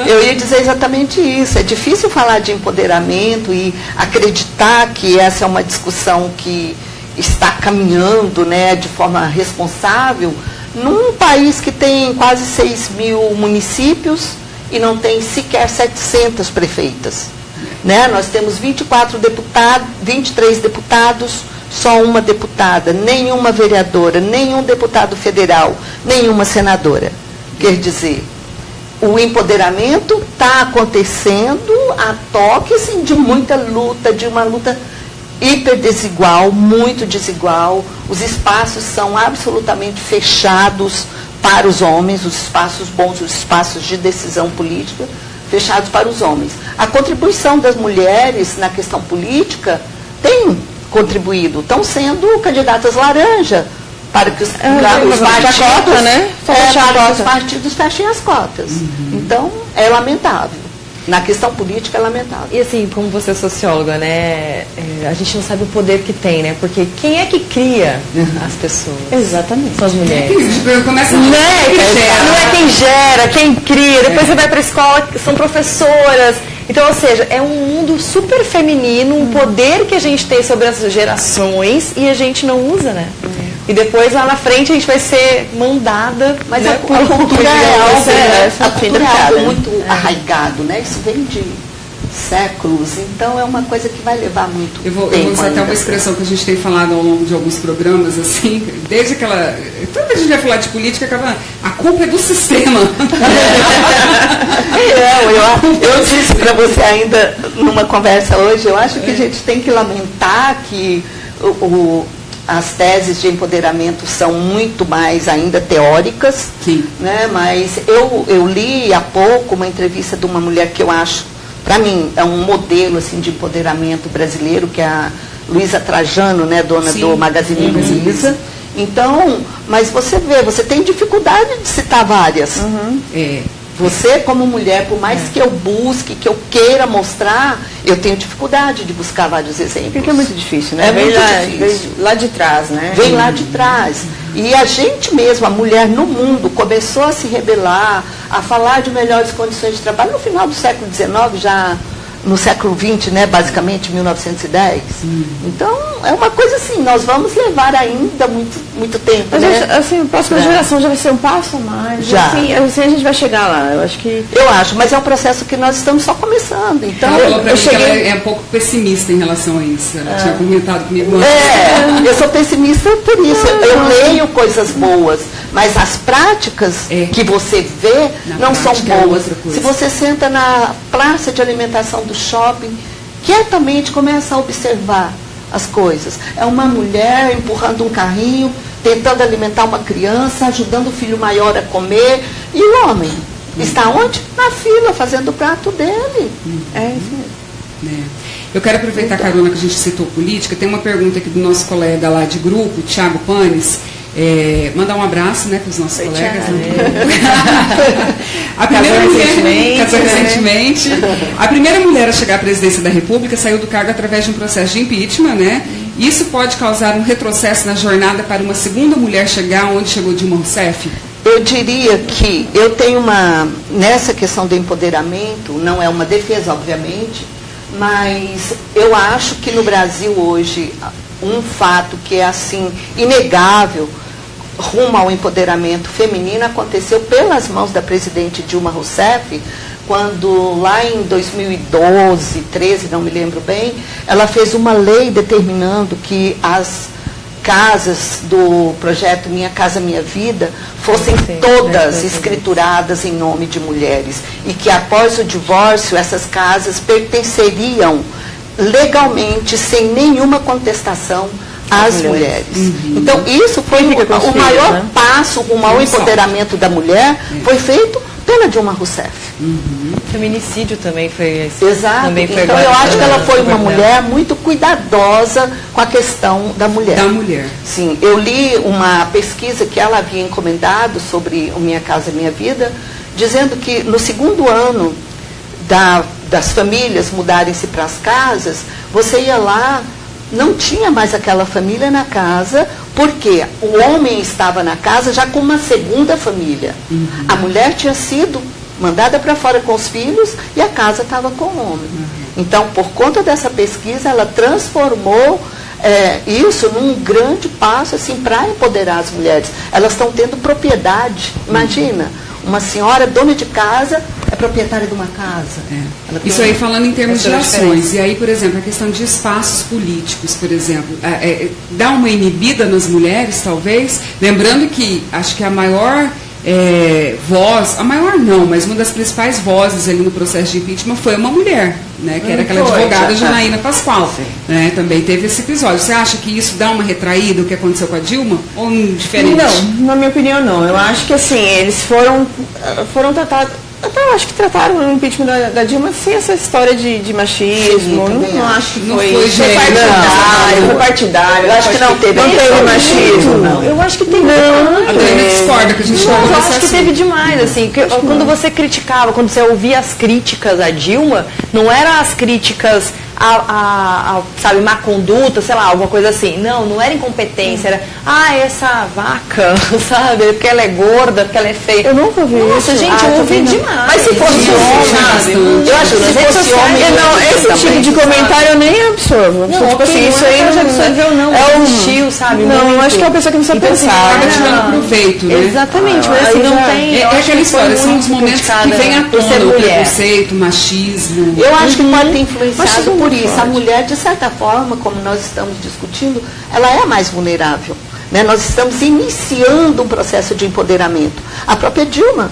Eu ia dizer exatamente isso. É difícil falar de empoderamento e acreditar que essa é uma discussão que está caminhando, né, de forma responsável, num país que tem quase 6 mil municípios e não tem sequer 700 prefeitas. Né? Nós temos 23 deputados, só uma deputada, nenhuma vereadora, nenhum deputado federal, nenhuma senadora. Quer dizer, o empoderamento está acontecendo a toque assim, de muita luta, de uma luta hiper desigual, muito desigual. Os espaços são absolutamente fechados para os homens, os espaços bons, os espaços de decisão política, fechados para os homens. A contribuição das mulheres na questão política tem contribuído, estão sendo candidatas laranja para que os partidos fechem as cotas. Então, é lamentável. Na questão política é lamentável. E assim, como você é socióloga, né, a gente não sabe o poder que tem, né? Porque quem é que cria as pessoas? Exatamente. São as mulheres. Começa não é quem gera, quem cria. Depois você vai para a escola, são professoras. Então, ou seja, é um mundo super feminino, um poder que a gente tem sobre as gerações e a gente não usa, né? E depois lá na frente a gente vai ser mandada. Mas né, a cultura é algo muito arraigado, né? Isso vem de séculos, então é uma coisa que vai levar muito tempo. Eu vou usar até uma expressão que a gente tem falado ao longo de alguns programas, assim, desde aquela. Toda vez que a gente vai falar de política, acaba. A culpa é do sistema. Eu disse para você ainda numa conversa hoje, eu acho que a gente tem que lamentar que as teses de empoderamento são muito mais ainda teóricas, né? Mas eu li há pouco uma entrevista de uma mulher que eu acho, para mim, é um modelo assim, de empoderamento brasileiro, que é a Luísa Trajano, né, dona do Magazine Luiza. Então, mas você vê, você tem dificuldade de citar várias. Você, como mulher, por mais que eu busque, que eu queira mostrar, eu tenho dificuldade de buscar vários exemplos. Porque é muito difícil, né? É muito difícil. Vem lá de trás, né? Vem lá de trás. E a gente mesmo, a mulher no mundo, começou a se rebelar, a falar de melhores condições de trabalho no final do século XIX, já no século XX, né, basicamente 1910. Então, é uma coisa assim, nós vamos levar ainda muito tempo. Mas né? assim, a próxima geração já vai ser um passo a mais. Já. Assim a gente vai chegar lá, eu acho que... Eu acho, mas é um processo que nós estamos só começando. Então, ela falou pra mim que ela é um pouco pessimista em relação a isso. Ela tinha comentado comigo antes. eu sou pessimista por isso. Eu leio coisas boas, mas as práticas que você vê não são boas. Se você senta na praça de alimentação do shopping, quietamente começa a observar as coisas. É uma mulher empurrando um carrinho, tentando alimentar uma criança, ajudando o filho maior a comer. E o homem está onde? Na fila, fazendo o prato dele. É isso mesmo. Eu quero aproveitar a carona que a gente citou política. Tem uma pergunta aqui do nosso colega lá de grupo, Thiago Panes. Mandar um abraço, né, para os nossos colegas. A primeira recentemente, a primeira mulher a chegar à presidência da República saiu do cargo através de um processo de impeachment, né? Isso pode causar um retrocesso na jornada para uma segunda mulher chegar onde chegou Dilma Rousseff? Eu diria que eu tenho nessa questão do empoderamento, não é uma defesa, obviamente, mas eu acho que no Brasil hoje, um fato que é assim, inegável, rumo ao empoderamento feminino, aconteceu pelas mãos da presidente Dilma Rousseff, quando lá em 2012, 13, não me lembro bem, ela fez uma lei determinando que as casas do projeto Minha Casa Minha Vida fossem todas escrituradas em nome de mulheres e que após o divórcio essas casas pertenceriam legalmente, sem nenhuma contestação, às mulheres. Então, isso foi o maior passo rumo ao empoderamento da mulher, foi feito pela Dilma Rousseff. Feminicídio também foi esse. Exato. Também foi então, eu acho que ela foi uma mulher muito cuidadosa com a questão da mulher. Da mulher. Sim, eu li uma pesquisa que ela havia encomendado sobre o Minha Casa Minha Vida, dizendo que no segundo ano das famílias mudarem-se para as casas, você ia lá, não tinha mais aquela família na casa, porque o homem estava na casa já com uma segunda família. A mulher tinha sido mandada para fora com os filhos e a casa estava com o homem. Então, por conta dessa pesquisa, ela transformou isso num grande passo assim, para empoderar as mulheres. Elas estão tendo propriedade. Imagina, uma senhora dona de casa é proprietária de uma casa. Isso aí falando em termos de ações. E aí, por exemplo, a questão de espaços políticos, por exemplo, dá uma inibida nas mulheres, talvez, lembrando que acho que a maior voz, a maior não, mas uma das principais vozes ali no processo de impeachment foi uma mulher, né, que era aquela advogada Janaína Pascoal, né, também teve esse episódio. Você acha que isso dá uma retraída, o que aconteceu com a Dilma, ou diferente? Não, na minha opinião não. Eu acho que assim, eles foram tratados, até eu acho que trataram o impeachment da Dilma sem essa história de machismo. Não acho que foi partidário. Eu acho que não teve machismo. Não. Eu acho que tem. A Adriana discorda que a gente eu acho que teve demais, assim, quando você criticava, quando você ouvia as críticas à Dilma, não eram as críticas sabe, má conduta, sei lá, alguma coisa assim. Não era incompetência, era, essa vaca, sabe, porque ela é gorda, porque ela é feia. Eu nunca ouvi isso. Gente, eu ouvi demais. Mas se fosse homem, eu acho que se fosse homem, esse tipo de comentário eu nem absorvo. Não, tipo assim, isso aí não já absorveu, não. É um estilo, sabe? Não, eu acho que é uma pessoa que não sabe pensar. Acaba tirando proveito, né? Exatamente, mas assim, não tem. É aquela história, são os momentos que vem à tona o preconceito, o machismo. Eu acho que pode ter influenciado por isso. A mulher, de certa forma, como nós estamos discutindo, ela é mais vulnerável. Né? Nós estamos iniciando um processo de empoderamento. A própria Dilma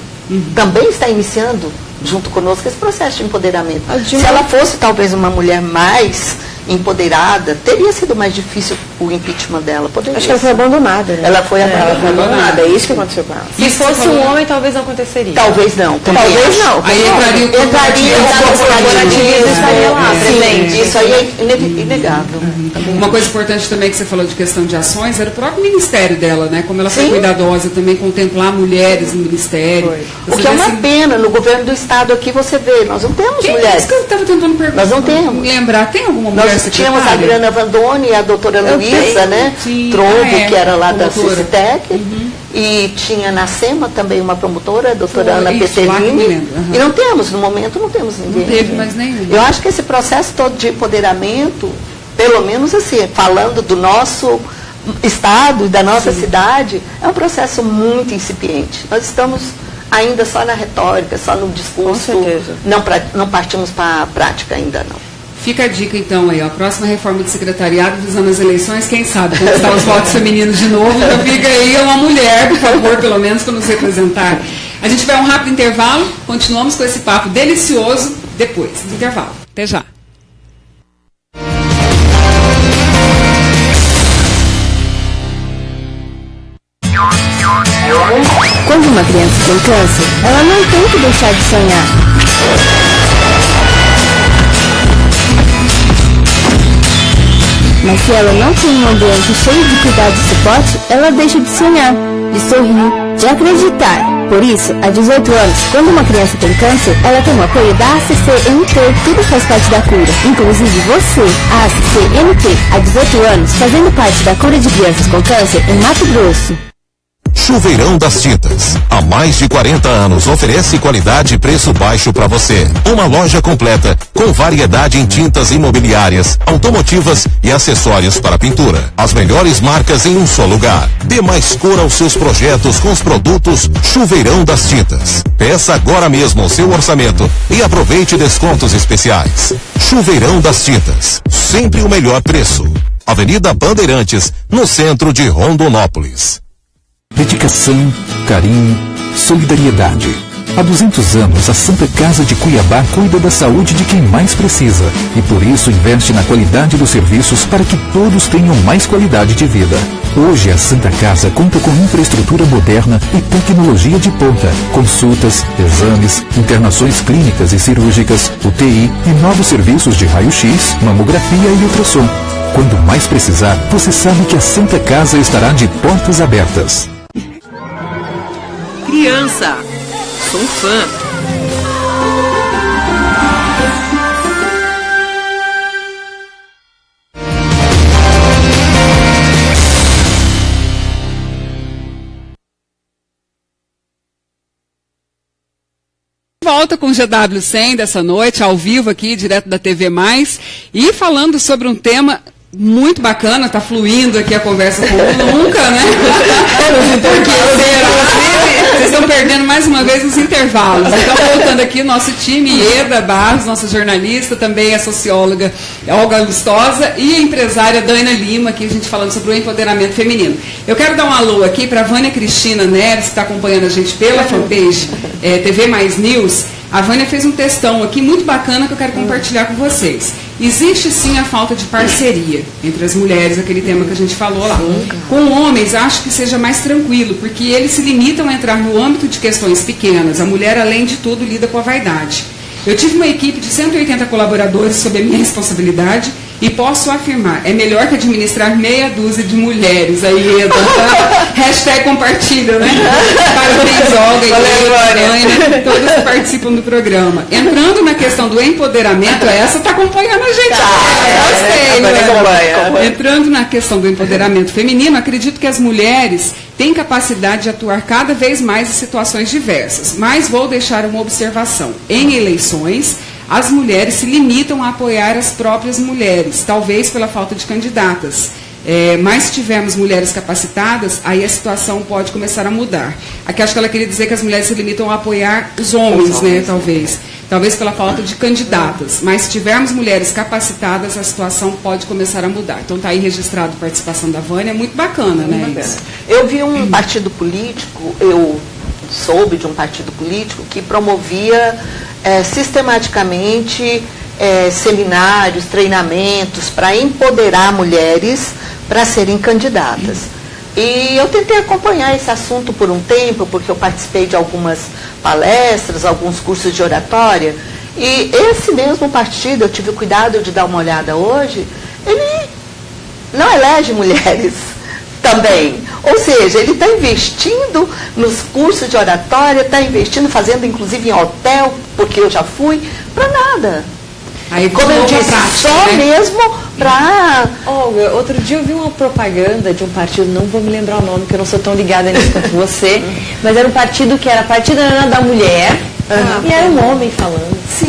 também está iniciando, junto conosco, esse processo de empoderamento. Se ela fosse, talvez, uma mulher mais empoderada, teria sido mais difícil o impeachment dela. Acho que ela foi abandonada, né? Ela foi abandonada. É isso que aconteceu com ela. Se fosse um homem, talvez não aconteceria. Talvez não. Talvez não. Aí entraria o corporativismo, estaria lá, presente. Isso aí é inegável. Uma coisa importante também que você falou de questão de ações era o próprio ministério dela, né? Como ela foi cuidadosa também, contemplar mulheres no ministério. O que é uma pena, no governo do estado aqui você vê, nós não temos mulheres. Isso que eu estava tentando perguntar. Nós não temos. Lembrar, tem alguma mulher Nós tínhamos a Adriana Vandoni e a doutora Luísa, né? Trovo, que era lá da CICITEC. E tinha na SEMA também uma promotora, a doutora Ana Peterlini. E não temos, no momento não temos ninguém. Não teve mais nenhum. Eu acho que esse processo todo de empoderamento, pelo menos assim, falando do nosso estado e da nossa cidade, é um processo muito incipiente. Nós estamos ainda só na retórica, só no discurso. Com certeza. Não partimos para a prática ainda não. Fica a dica então aí, ó, a próxima reforma do secretariado visando as eleições, quem sabe, conquistar os votos femininos de novo, já fica aí uma mulher, por favor, pelo menos para nos representar. A gente vai a um rápido intervalo, continuamos com esse papo delicioso depois do intervalo. Até já. Quando uma criança tem câncer, ela não tem que deixar de sonhar. Mas se ela não tem um ambiente cheio de cuidado e suporte, ela deixa de sonhar, de sorrir, de acreditar. Por isso, há 18 anos, quando uma criança tem câncer, ela tem o apoio da ACCMT. Tudo faz parte da cura, inclusive você. A ACCMT, há 18 anos, fazendo parte da cura de crianças com câncer em Mato Grosso. Chuveirão das Tintas. Há mais de 40 anos oferece qualidade e preço baixo para você. Uma loja completa com variedade em tintas imobiliárias, automotivas e acessórios para pintura. As melhores marcas em um só lugar. Dê mais cor aos seus projetos com os produtos Chuveirão das Tintas. Peça agora mesmo o seu orçamento e aproveite descontos especiais. Chuveirão das Tintas. Sempre o melhor preço. Avenida Bandeirantes, no centro de Rondonópolis. Dedicação, carinho, solidariedade. Há 200 anos, a Santa Casa de Cuiabá cuida da saúde de quem mais precisa e por isso investe na qualidade dos serviços para que todos tenham mais qualidade de vida. Hoje, a Santa Casa conta com infraestrutura moderna e tecnologia de ponta, consultas, exames, internações clínicas e cirúrgicas, UTI e novos serviços de raio-x, mamografia e ultrassom. Quando mais precisar, você sabe que a Santa Casa estará de portas abertas. Criança, sou fã. Volta com o GW100 dessa noite, ao vivo aqui, direto da TV Mais, e falando sobre um tema muito bacana, tá fluindo aqui a conversa como nunca, né? Porque vocês estão perdendo mais uma vez os intervalos. Então, voltando aqui, nosso time, Ieda Barros, nossa jornalista, também a socióloga Olga Lustosa e a empresária Dana Lima, aqui a gente falando sobre o empoderamento feminino. Eu quero dar um alô aqui para a Vânia Cristina Neres, que está acompanhando a gente pela fanpage TV Mais News. A Vânia fez um textão aqui muito bacana que eu quero compartilhar com vocês. Existe sim a falta de parceria entre as mulheres, aquele tema que a gente falou lá. Com homens, acho que seja mais tranquilo, porque eles se limitam a entrar no âmbito de questões pequenas. A mulher, além de tudo, lida com a vaidade. Eu tive uma equipe de 180 colaboradores sob a minha responsabilidade e posso afirmar, é melhor que administrar meia dúzia de mulheres. Aí, hashtag compartilha, né? Parabéns, Olga e Vânia, todas que participam do programa. Entrando na questão do empoderamento, essa está acompanhando a gente. Entrando na questão do empoderamento feminino, acredito que as mulheres têm capacidade de atuar cada vez mais em situações diversas. Mas vou deixar uma observação. Em eleições, as mulheres se limitam a apoiar as próprias mulheres, talvez pela falta de candidatas. Mas se tivermos mulheres capacitadas, aí a situação pode começar a mudar. Aqui acho que ela queria dizer que as mulheres se limitam a apoiar os homens, né, talvez. Talvez pela falta de candidatas. Mas se tivermos mulheres capacitadas, a situação pode começar a mudar. Então está aí registrado a participação da Vânia, muito bacana, né? Isso. Eu vi um partido político, eu soube de um partido político que promovia sistematicamente seminários, treinamentos para empoderar mulheres para serem candidatas. E eu tentei acompanhar esse assunto por um tempo, porque eu participei de algumas palestras, alguns cursos de oratória, e esse mesmo partido, eu tive o cuidado de dar uma olhada hoje, ele não elege mulheres também. Ou seja, ele está investindo nos cursos de oratória, está investindo, fazendo inclusive em hotel, porque eu já fui, para nada. Aí, como eu disse, prática, só né? mesmo para... Olga, outro dia eu vi uma propaganda de um partido, não vou me lembrar o nome, que eu não sou tão ligada nisso quanto você, mas era um partido que era Partido da Mulher, e era um homem falando. Sim.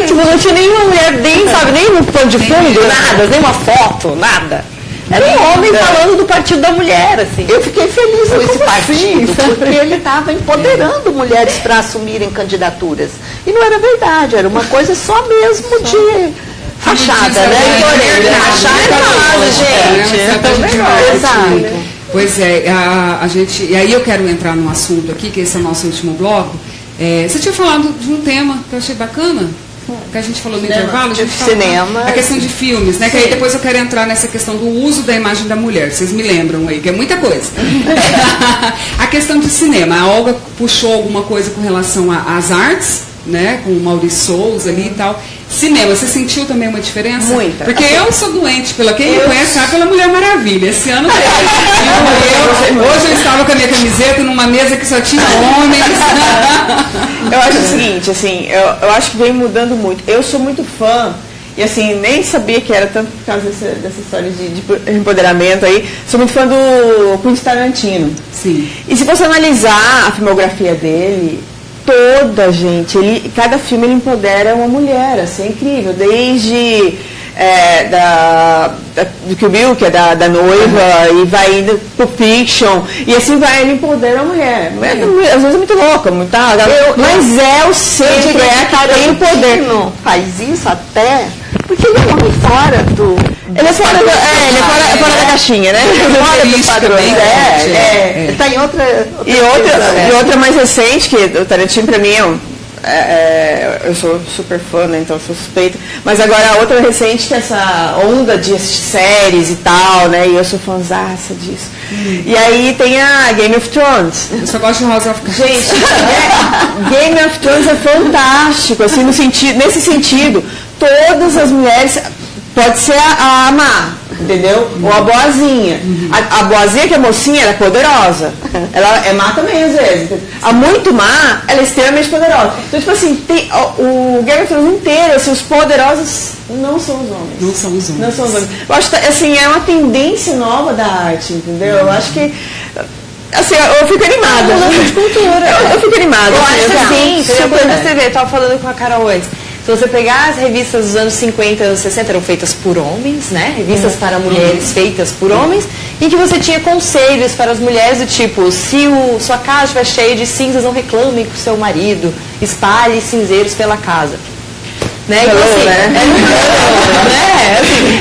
Tipo, não tinha nenhuma mulher, nem no plano de fundo, nada, nem uma foto, nada. Era um homem falando do Partido da Mulher, assim. Eu fiquei feliz com esse partido, porque ele estava empoderando mulheres para assumirem candidaturas. E não era verdade, era uma coisa só mesmo de fachada, né? Exato. Pois é, a gente... E aí eu quero entrar num assunto aqui, que esse é o nosso último bloco. Você tinha falado de um tema que eu achei bacana, que a gente falou no intervalo, a gente cinema. A questão de filmes, né? Que aí depois eu quero entrar nessa questão do uso da imagem da mulher. Vocês me lembram aí, que é muita coisa. A questão de cinema. A Olga puxou alguma coisa com relação às artes, né? Com o Maurício Souza ali e tal. Cinema, você sentiu também uma diferença? Muita. Porque eu sou doente, quem me conhece sabe, pela Mulher Maravilha. Esse ano hoje eu estava com a minha camiseta numa mesa que só tinha homens. Eu acho o seguinte, assim, eu acho que vem mudando muito. Eu sou muito fã, e assim, nem sabia que era tanto por causa dessa história de empoderamento aí. Sou muito fã do Quentin Tarantino. Sim. E se você analisar a filmografia dele, cada filme ele empodera uma mulher, assim, é incrível. Desde do Kill Bill, que é da noiva, e vai indo pro Fiction, e assim vai, ele empodera a mulher. Às vezes é muito louca, mas é o centro, tem o poder. Faz isso até porque ele é homem fora do... Ele é fora da caixinha, né? Fora dos padrões. Ele está em outra... E outra mais recente, que o Tarantino para mim eu sou super fã, né, então sou suspeita, mas agora a outra recente que é essa onda de séries e tal, né, e eu sou fãzaça disso. E aí tem a Game of Thrones. Eu só gosto de House of Cards. Gente, Game of Thrones é fantástico, assim, nesse sentido, todas as mulheres, pode ser a má, entendeu? Ou a boazinha. A boazinha, que é mocinha, ela é poderosa. Ela é má também, às vezes. A muito má, ela é extremamente poderosa. Então, tipo assim, o Game of Thrones inteiro, assim, os poderosos não são os homens. Não são os homens. Eu acho que, assim, é uma tendência nova da arte, entendeu? Eu acho que... Assim, eu fico animada. De cultura. Eu fico animada. Eu acho assim, você vê, eu estava falando com a Carol antes. Se você pegar as revistas dos anos 50 e anos 60, eram feitas por homens, né? Revistas para mulheres feitas por homens, em que você tinha conselhos para as mulheres do tipo, se sua casa estiver cheia de cinzas, não reclame com seu marido, espalhe cinzeiros pela casa. Né? Então,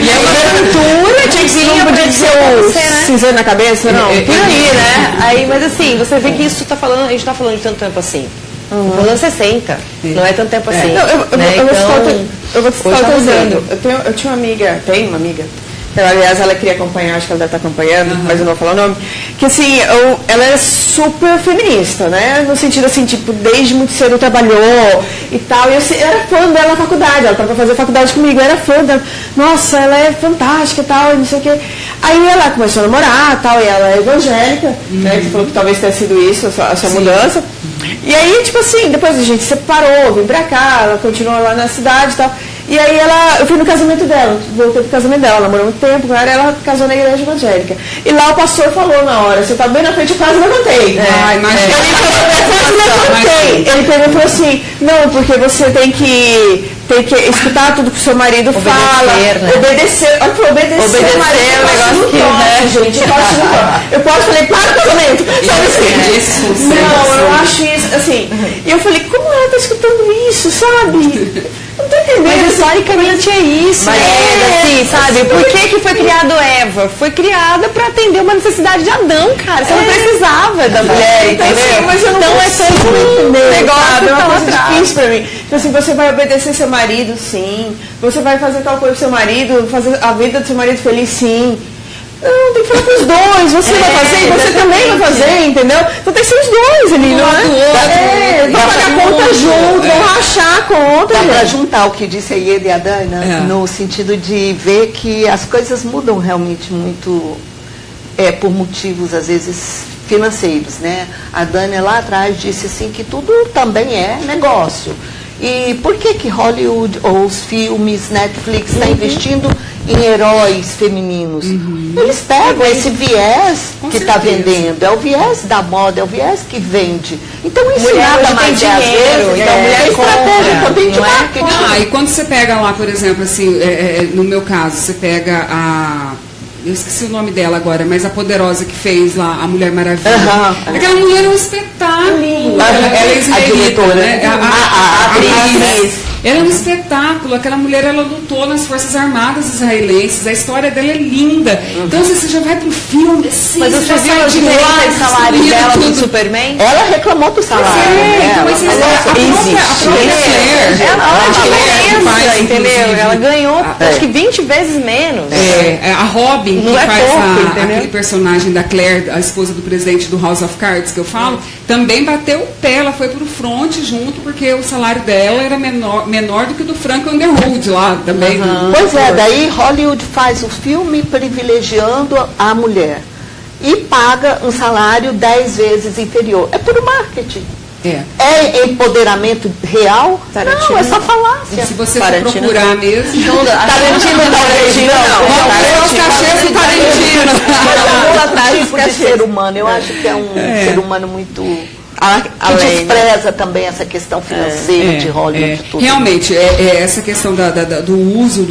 E é uma aventura, tinha não podia ser o cinzeiro na cabeça, não? Por aí, né? Aí, mas assim, você vê que isso tá falando, a gente está falando de tanto tempo assim. Nos anos 60, não é tanto tempo assim. Eu vou te citar outro exemplo. Eu tinha tenho uma amiga, aliás, ela queria acompanhar, acho que ela deve estar acompanhando, mas eu não vou falar o nome, que assim, ela é super feminista, né? No sentido assim, tipo, desde muito cedo trabalhou e tal, e eu era fã dela na faculdade, ela estava fazendo faculdade comigo, eu era fã dela, nossa, ela é fantástica e tal, e não sei o quê. Aí ela começou a namorar tal, e ela é evangélica, né? Que falou que talvez tenha sido isso, a sua mudança. E aí, tipo assim, depois a gente se separou, vim pra cá, ela continuou lá na cidade e tal. E aí eu fui no casamento dela, voltei pro casamento dela, ela namorou muito tempo, agora ela casou na igreja evangélica. E lá o pastor falou na hora, você tá bem na frente, eu quase levantei. Ele pegou e falou assim, não, porque você tem que escutar tudo que o seu marido fala, né? Obedecer o negócio que, né, gente, eu posso falei, para o casamento, sabe assim? Não, eu acho isso, assim, e eu falei, como ela tá escutando isso, sabe? Não tô entendendo. Mas historicamente é isso. Mas assim, sabe? Por que foi criado Eva? Foi criada para atender uma necessidade de Adão, cara. Você não precisava da mulher, entendeu? Mas eu não então é todo um negócio é uma coisa difícil pra mim. Tipo assim, você vai obedecer seu marido, sim. Você vai fazer tal coisa pro seu marido, fazer a vida do seu marido feliz, sim. Não, tem que falar com os dois. Você vai fazer e você também vai fazer, entendeu? Então tem que ser os dois ali, não é? Vai pagar a conta junto, vão rachar a conta. Dá para juntar o que disse a Ieda e a Dana, no sentido de ver que as coisas mudam realmente muito por motivos, às vezes, financeiros, né? A Dana lá atrás disse assim que tudo também é negócio. E por que Hollywood ou os filmes, Netflix está investindo em heróis femininos? Eles pegam esse viés que está vendendo, é o viés da moda, é o viés que vende. Então isso nada mais é, às vezes, é estratégia também de marketing. E quando você pega lá, por exemplo, assim, no meu caso, você pega a... Eu esqueci o nome dela agora, mas a poderosa que fez lá a Mulher Maravilha. Aquela mulher é um espetáculo. Ela é israelita, né? A atriz. Ela é um espetáculo. Aquela mulher, ela lutou nas Forças Armadas israelenses. A história dela é linda. Então, você já vai pro filme, assim, mas você viu a diferença de salário dela do Superman? Ela reclamou do salário. Ela entendeu? Ela ganhou, acho que 20 vezes menos. A Robin, que faz aquele personagem da Claire, a esposa do presidente do House of Cards, que eu falo, também bateu o pé. Ela foi pro front junto, porque o salário dela era menor do que o do Frank Underwood lá também. Pois é, daí Hollywood faz o filme privilegiando a mulher e paga um salário 10 vezes inferior. É puro marketing. É empoderamento real? Tarantino. Não, é só falácia. Se você for procurar mesmo... Tarantino não. Os cachês do Tarantino. Atrás tipo de ser humano. Eu acho que é um ser humano muito... que despreza também essa questão financeira de Hollywood. Tudo. Realmente, essa questão do uso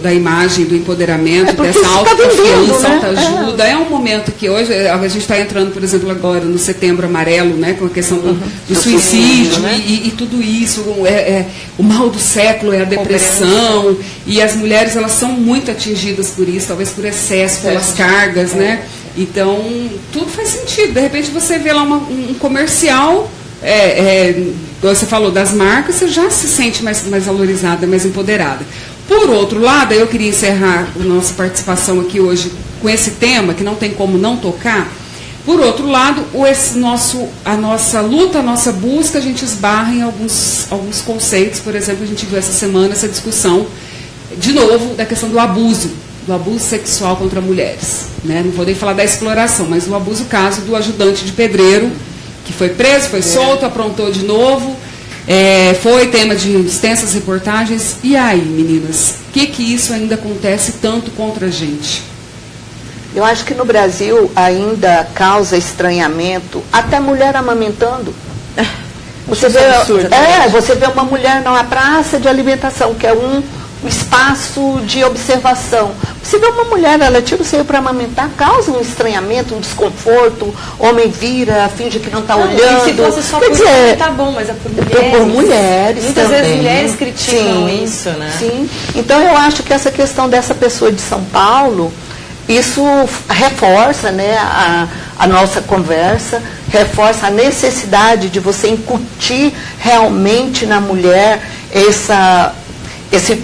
da imagem, do empoderamento, dessa autoconfiança, autoajuda, é um momento que hoje a gente está entrando, por exemplo, agora no Setembro Amarelo, né, com a questão do suicídio, né? e tudo isso, o mal do século é a depressão, e as mulheres, elas são muito atingidas por isso, talvez por excesso, pelas cargas, né? Então, tudo faz sentido. De repente você vê lá um comercial, você falou das marcas, você já se sente mais valorizada, mais empoderada. Por outro lado, eu queria encerrar a nossa participação aqui hoje com esse tema, que não tem como não tocar. Por outro lado, a nossa luta, a nossa busca, a gente esbarra em alguns conceitos. Por exemplo, a gente viu essa semana essa discussão, de novo, da questão do abuso sexual contra mulheres. Né? Não vou nem falar da exploração, mas do abuso, caso do ajudante de pedreiro, que foi preso, foi solto, aprontou de novo, foi tema de extensas reportagens. E aí, meninas, o que isso ainda acontece tanto contra a gente? Eu acho que no Brasil ainda causa estranhamento, até mulher amamentando. Você vê uma mulher numa praça de alimentação, que é um espaço de observação. Você vê uma mulher, ela tira o seio para amamentar, causa um estranhamento, um desconforto, homem vira, finge que não está olhando. Se fosse só por mulher, tá bom, mas é por mulheres. Por mulheres muitas também. Vezes mulheres criticam isso, né? Sim. Então eu acho que essa questão dessa pessoa de São Paulo, isso reforça, né, a nossa conversa, reforça a necessidade de você incutir realmente na mulher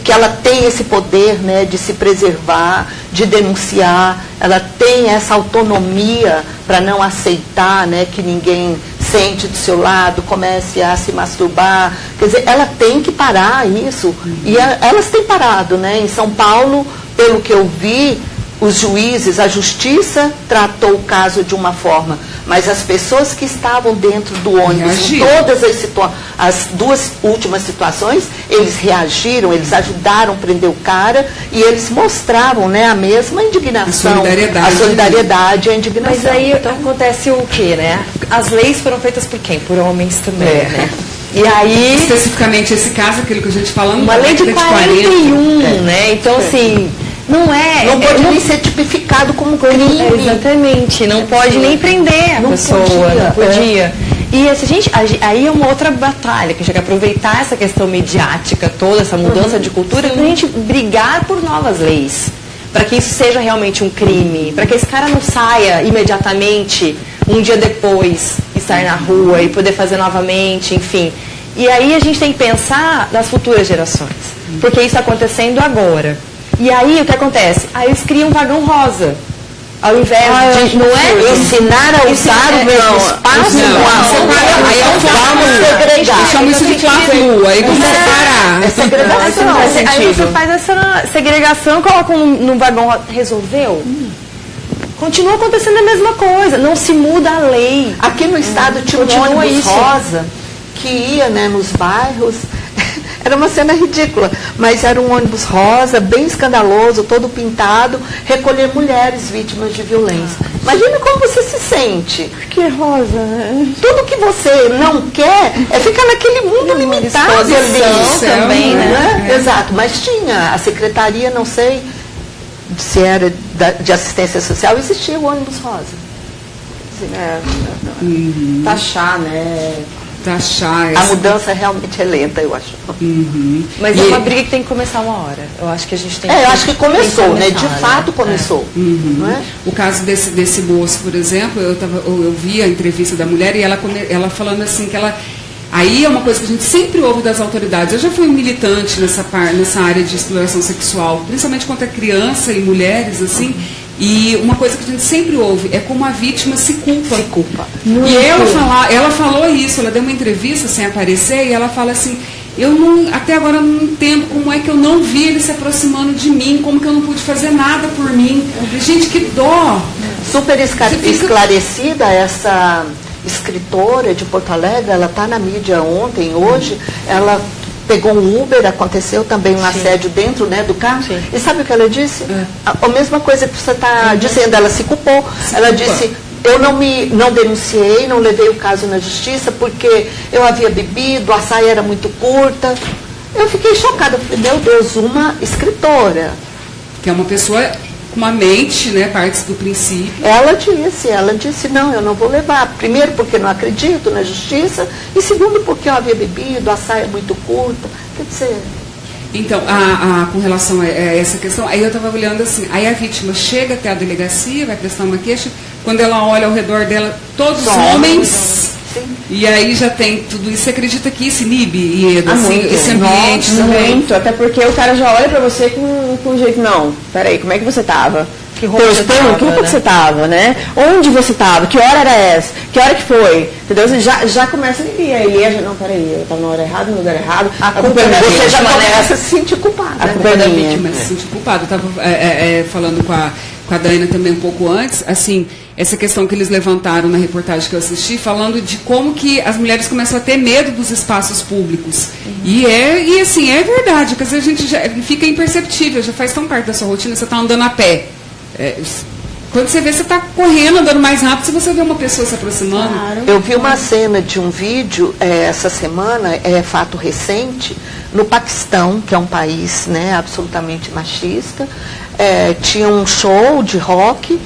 que ela tem esse poder, né, de se preservar, de denunciar, ela tem essa autonomia para não aceitar, né, que ninguém sente do seu lado, comece a se masturbar. Quer dizer, ela tem que parar isso. E elas têm parado, né? Em São Paulo, pelo que eu vi, os juízes, a justiça tratou o caso de uma forma, mas as pessoas que estavam dentro do ônibus, em todas as duas últimas situações, eles reagiram, eles ajudaram a prender o cara e eles mostravam, né, a mesma indignação, a solidariedade e a indignação. Mas aí acontece o quê, né? As leis foram feitas por quem? Por homens também, né? E aí, especificamente esse caso, aquilo que a gente falando, uma lei de 41, né? Então, assim, não pode nem ser tipificado como crime. Exatamente, não pode nem prender a pessoa, não podia. E aí é uma outra batalha, que a gente tem que aproveitar essa questão mediática toda, essa mudança de cultura, para a gente brigar por novas leis, para que isso seja realmente um crime, para que esse cara não saia imediatamente, um dia depois, estar na rua e poder fazer novamente, enfim. E aí a gente tem que pensar nas futuras gerações, porque isso está acontecendo agora. E aí o que acontece? Aí eles criam um vagão rosa. Ao invés de não é ensinar a usar o mesmo espaço, aí vamos chama isso de fla-flu, aí vamos separar. É segregação. Aí você faz essa segregação, coloca num vagão rosa. Resolveu? Continua acontecendo a mesma coisa, não se muda a lei. Aqui no estado tinha um ônibus rosa que ia, né, nos bairros. Era uma cena ridícula, mas era um ônibus rosa, bem escandaloso, todo pintado, recolher mulheres vítimas de violência. Imagina como você se sente. Que rosa, né? Tudo que você não quer é ficar naquele mundo limitado ali. Também, né? Exato, mas tinha a secretaria, não sei se era de assistência social, existia o ônibus rosa. Taxar, né? A mudança realmente é lenta, eu acho. Mas é uma briga que tem que começar uma hora. Eu acho que a gente tem que... eu acho que começou, né? De fato começou. Não é? O caso desse moço, por exemplo, eu vi a entrevista da mulher e ela falando assim que ela... Aí é uma coisa que a gente sempre ouve das autoridades. Eu já fui militante nessa área de exploração sexual, principalmente contra criança e mulheres, assim. E uma coisa que a gente sempre ouve é como a vítima se culpa. E ela falou isso, ela deu uma entrevista sem aparecer e ela fala assim, até agora eu não entendo como é que eu não vi ele se aproximando de mim, como que eu não pude fazer nada por mim. Gente, que dó! Super esclarecida essa escritora de Porto Alegre, ela está na mídia ontem, hoje, ela pegou um Uber, aconteceu também um assédio dentro, né, do carro. E sabe o que ela disse? A mesma coisa que você está dizendo, ela se culpou. Ela disse, eu não denunciei, não levei o caso na justiça porque eu havia bebido, a saia era muito curta. Eu fiquei chocada, falei, meu Deus, uma escritora. Que é uma pessoa com uma mente, né, partes do princípio. Ela disse, não, eu não vou levar. Primeiro porque não acredito na justiça e segundo porque eu havia bebido, a saia é muito curta. Quer dizer... Então, com relação a essa questão, aí eu estava olhando assim, aí a vítima chega até a delegacia, vai prestar uma queixa, quando ela olha ao redor dela, todos homens... E aí já tem tudo isso. Você acredita que isso inibe, esse ambiente também? Muito, até porque o cara já olha pra você com um jeito, não, peraí, como é que você tava? Que roupa você tava, né? Onde você tava? Que hora era essa? Que hora que foi? Entendeu? Você já começa a inibir. Aí não, peraí, eu tava na hora errada, no lugar errado. A culpa é você já começa a se sentir culpada. A culpa é da vítima se sentir culpada. Eu estava falando com a Daiana também um pouco antes, assim, essa questão que eles levantaram na reportagem que eu assisti, falando de como que as mulheres começam a ter medo dos espaços públicos. E assim, é verdade, porque às vezes a gente já fica imperceptível, já faz tão parte da sua rotina, você está andando a pé. Quando você vê, você está correndo, andando mais rápido, se você vê uma pessoa se aproximando. Claro. Eu vi uma cena de um vídeo essa semana, fato recente, no Paquistão, que é um país, né, absolutamente machista. Tinha um show de rock,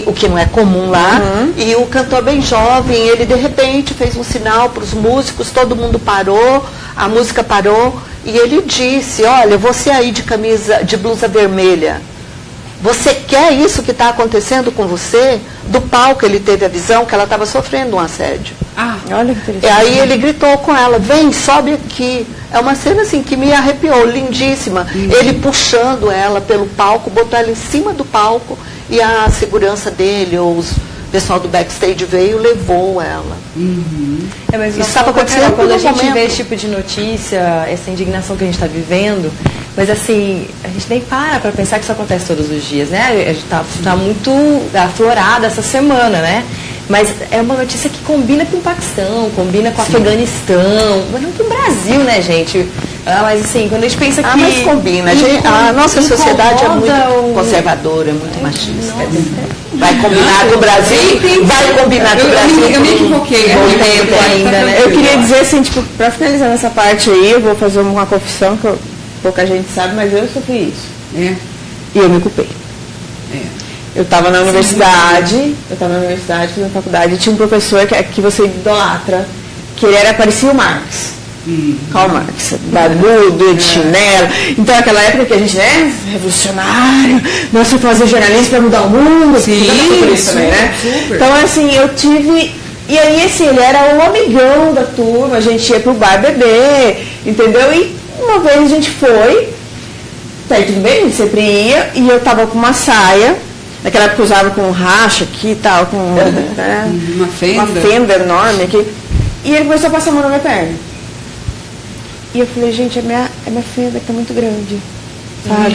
o que não é comum lá, e o cantor bem jovem, ele de repente fez um sinal para os músicos, todo mundo parou, a música parou, e ele disse, olha, você aí de blusa vermelha, você quer isso que está acontecendo com você? Do palco ele teve a visão que ela estava sofrendo um assédio. Olha que interessante. E aí ele gritou com ela, vem, sobe aqui. É uma cena assim que me arrepiou, lindíssima. Ele puxando ela pelo palco, botou ela em cima do palco e a segurança dele, ou o pessoal do backstage veio e levou ela. Mas isso estava acontecendo quando a gente vê esse tipo de notícia, essa indignação que a gente está vivendo, mas assim, a gente nem para pensar que isso acontece todos os dias, né? A gente está muito aflorada essa semana, né? Mas é uma notícia que combina com o Paquistão, combina com o Afeganistão, mas não com o Brasil, né, gente? Mas assim, quando a gente pensa que... mas combina. A nossa sociedade é muito conservadora, é muito machista. Vai combinar com o Brasil? Vai combinar com o Brasil? Eu me equivoquei. Eu queria dizer assim, tipo, para finalizar nessa parte aí, eu vou fazer uma confissão que pouca gente sabe, mas eu sofri isso. E eu me culpei. Eu estava na universidade, fiz na faculdade, e tinha um professor que você idolatra, que ele parecia o Marx. Karl Marx, barbudo, de chinelo. Então, aquela época que a gente, né, revolucionário, nós fomos fazer jornalismo para mudar o mundo, também, né? Então, assim, eu tive E aí, assim, ele era um amigão da turma, a gente ia pro bar beber, entendeu? E uma vez a gente foi, tá aí tudo bem, a gente sempre ia, e eu tava com uma saia, naquela época eu usava com racha aqui e tal, com uma fenda enorme aqui, e ele começou a passar a mão na minha perna. E eu falei, gente, a minha fenda tá muito grande. Sabe?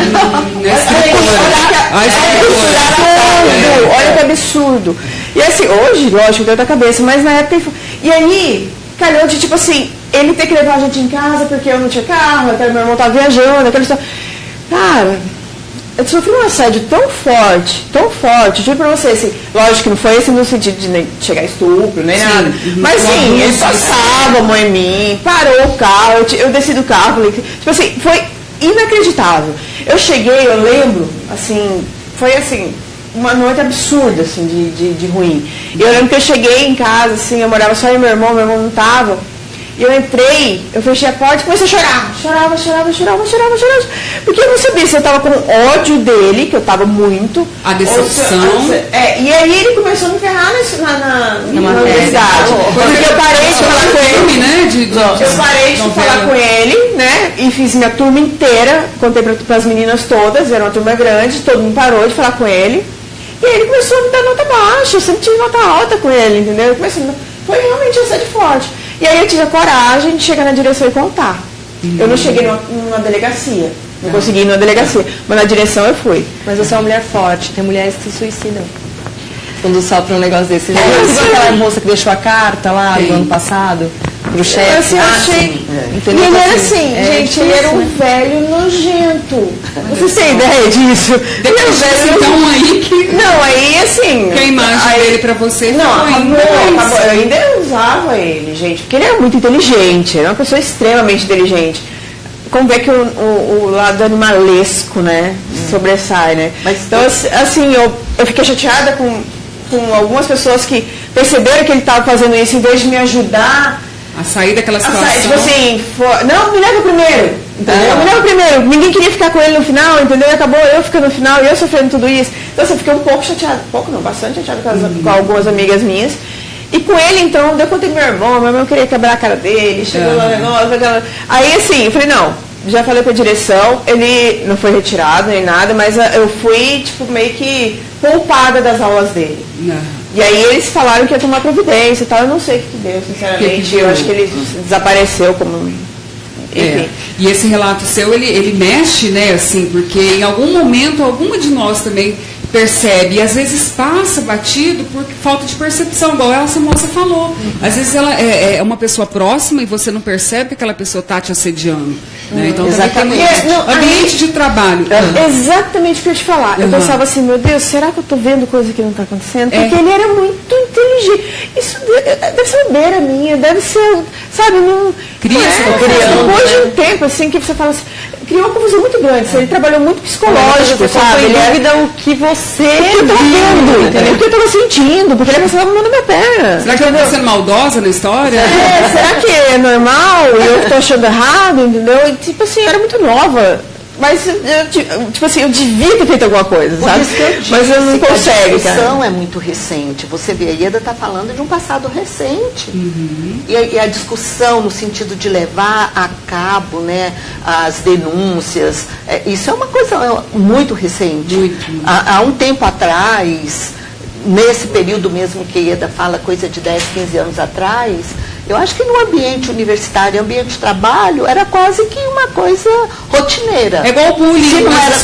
Olha que absurdo. E assim, hoje, lógico, deu da cabeça, mas na época. E aí, calhou de tipo assim, ele ter que levar a gente em casa porque eu não tinha carro, até meu irmão tava viajando, aquela história. Cara, eu sofri um assédio tão forte, juro pra você, assim, lógico que não foi esse no sentido de nem chegar a estupro, nem nada. Mas sim, ele passava a mão em mim, parou o carro, eu desci do carro, falei, tipo assim, foi inacreditável. Eu cheguei, eu lembro, assim, foi assim, uma noite absurda, assim, de ruim. E eu lembro que eu cheguei em casa, assim, eu morava só eu e meu irmão não tava. E eu entrei, eu fechei a porta e comecei a chorar. Chorava. Porque eu não sabia se eu tava com ódio dele, que eu tava muito. A decepção. E aí ele começou a me ferrar na universidade. Porque eu parei de falar com ele. Eu parei de falar com ele, né? E fiz minha turma inteira, contei para as meninas todas, era uma turma grande, todo mundo parou de falar com ele. E aí ele começou a me dar nota baixa, eu sempre tive nota alta com ele, entendeu? Foi realmente um assédio forte. E aí eu tive a coragem de chegar na direção e contar. Eu não cheguei numa delegacia, não consegui ir numa delegacia, mas na direção eu fui. Mas você é uma mulher forte, tem mulheres que se suicidam quando sofrem um negócio desse. Já viu aquela moça que deixou a carta lá do ano passado pro chefe? Eu achei. E ele era assim, gente, ele era um velho nojento. Vocês têm ideia disso? Então aí que. Não, aí assim. Que a imagem dele pra você acabou. Eu ainda usava ele, gente, porque ele era muito inteligente, era uma pessoa extremamente inteligente. Como é que o lado animalesco, né, sobressai, né? Então, assim, eu fiquei chateada com algumas pessoas que perceberam que ele estava fazendo isso, em vez de me ajudar a sair daquela situação. Tipo assim, não, me leva primeiro, entendeu? Me leva primeiro. Ninguém queria ficar com ele no final, entendeu? E acabou eu ficando no final e eu sofrendo tudo isso. Então, assim, eu fiquei um pouco chateada, bastante chateada com algumas amigas minhas. E com ele, então, eu contei pro meu irmão queria quebrar a cara dele, chegou lá, aí assim, eu falei, não, já falei com a direção, ele não foi retirado nem nada, mas eu fui, tipo, meio que poupada das aulas dele. E aí eles falaram que ia tomar providência e tal, eu não sei o que deu, sinceramente, eu acho que ele desapareceu como... Enfim. E esse relato seu, ele mexe, né, assim, porque em algum momento, alguma de nós também percebe, e às vezes passa batido por falta de percepção, igual essa moça falou. Às vezes ela é uma pessoa próxima e você não percebe que aquela pessoa está te assediando. Né? Então, exatamente. Ambiente de trabalho. Exatamente o que eu ia te falar. Eu pensava assim, meu Deus, será que eu estou vendo coisa que não está acontecendo? Porque ele era muito inteligente. Isso deve ser uma beira minha, deve ser, sabe, não... Depois de um tempo, assim, que você fala assim, criou uma confusão muito grande. Ele trabalhou muito psicológico, sabe? Ele dúvida o que você estava vendo, entendeu? O que eu estava sentindo, porque ele passava a mão na minha perna. Será que eu estou sendo maldosa na história? Será que é normal? E eu estou achando errado, entendeu? E, tipo assim, eu era muito nova. Mas, tipo assim, eu devia ter feito alguma coisa, sabe? Mas eu não consigo. A discussão é muito recente. Você vê, a Ieda está falando de um passado recente. E a discussão no sentido de levar a cabo, né, as denúncias, isso é uma coisa muito recente. Há um tempo atrás, nesse período mesmo que a Ieda fala, coisa de 10, 15 anos atrás, eu acho que no ambiente universitário, ambiente de trabalho, era quase que uma coisa rotineira. É igual o bullying. Se não era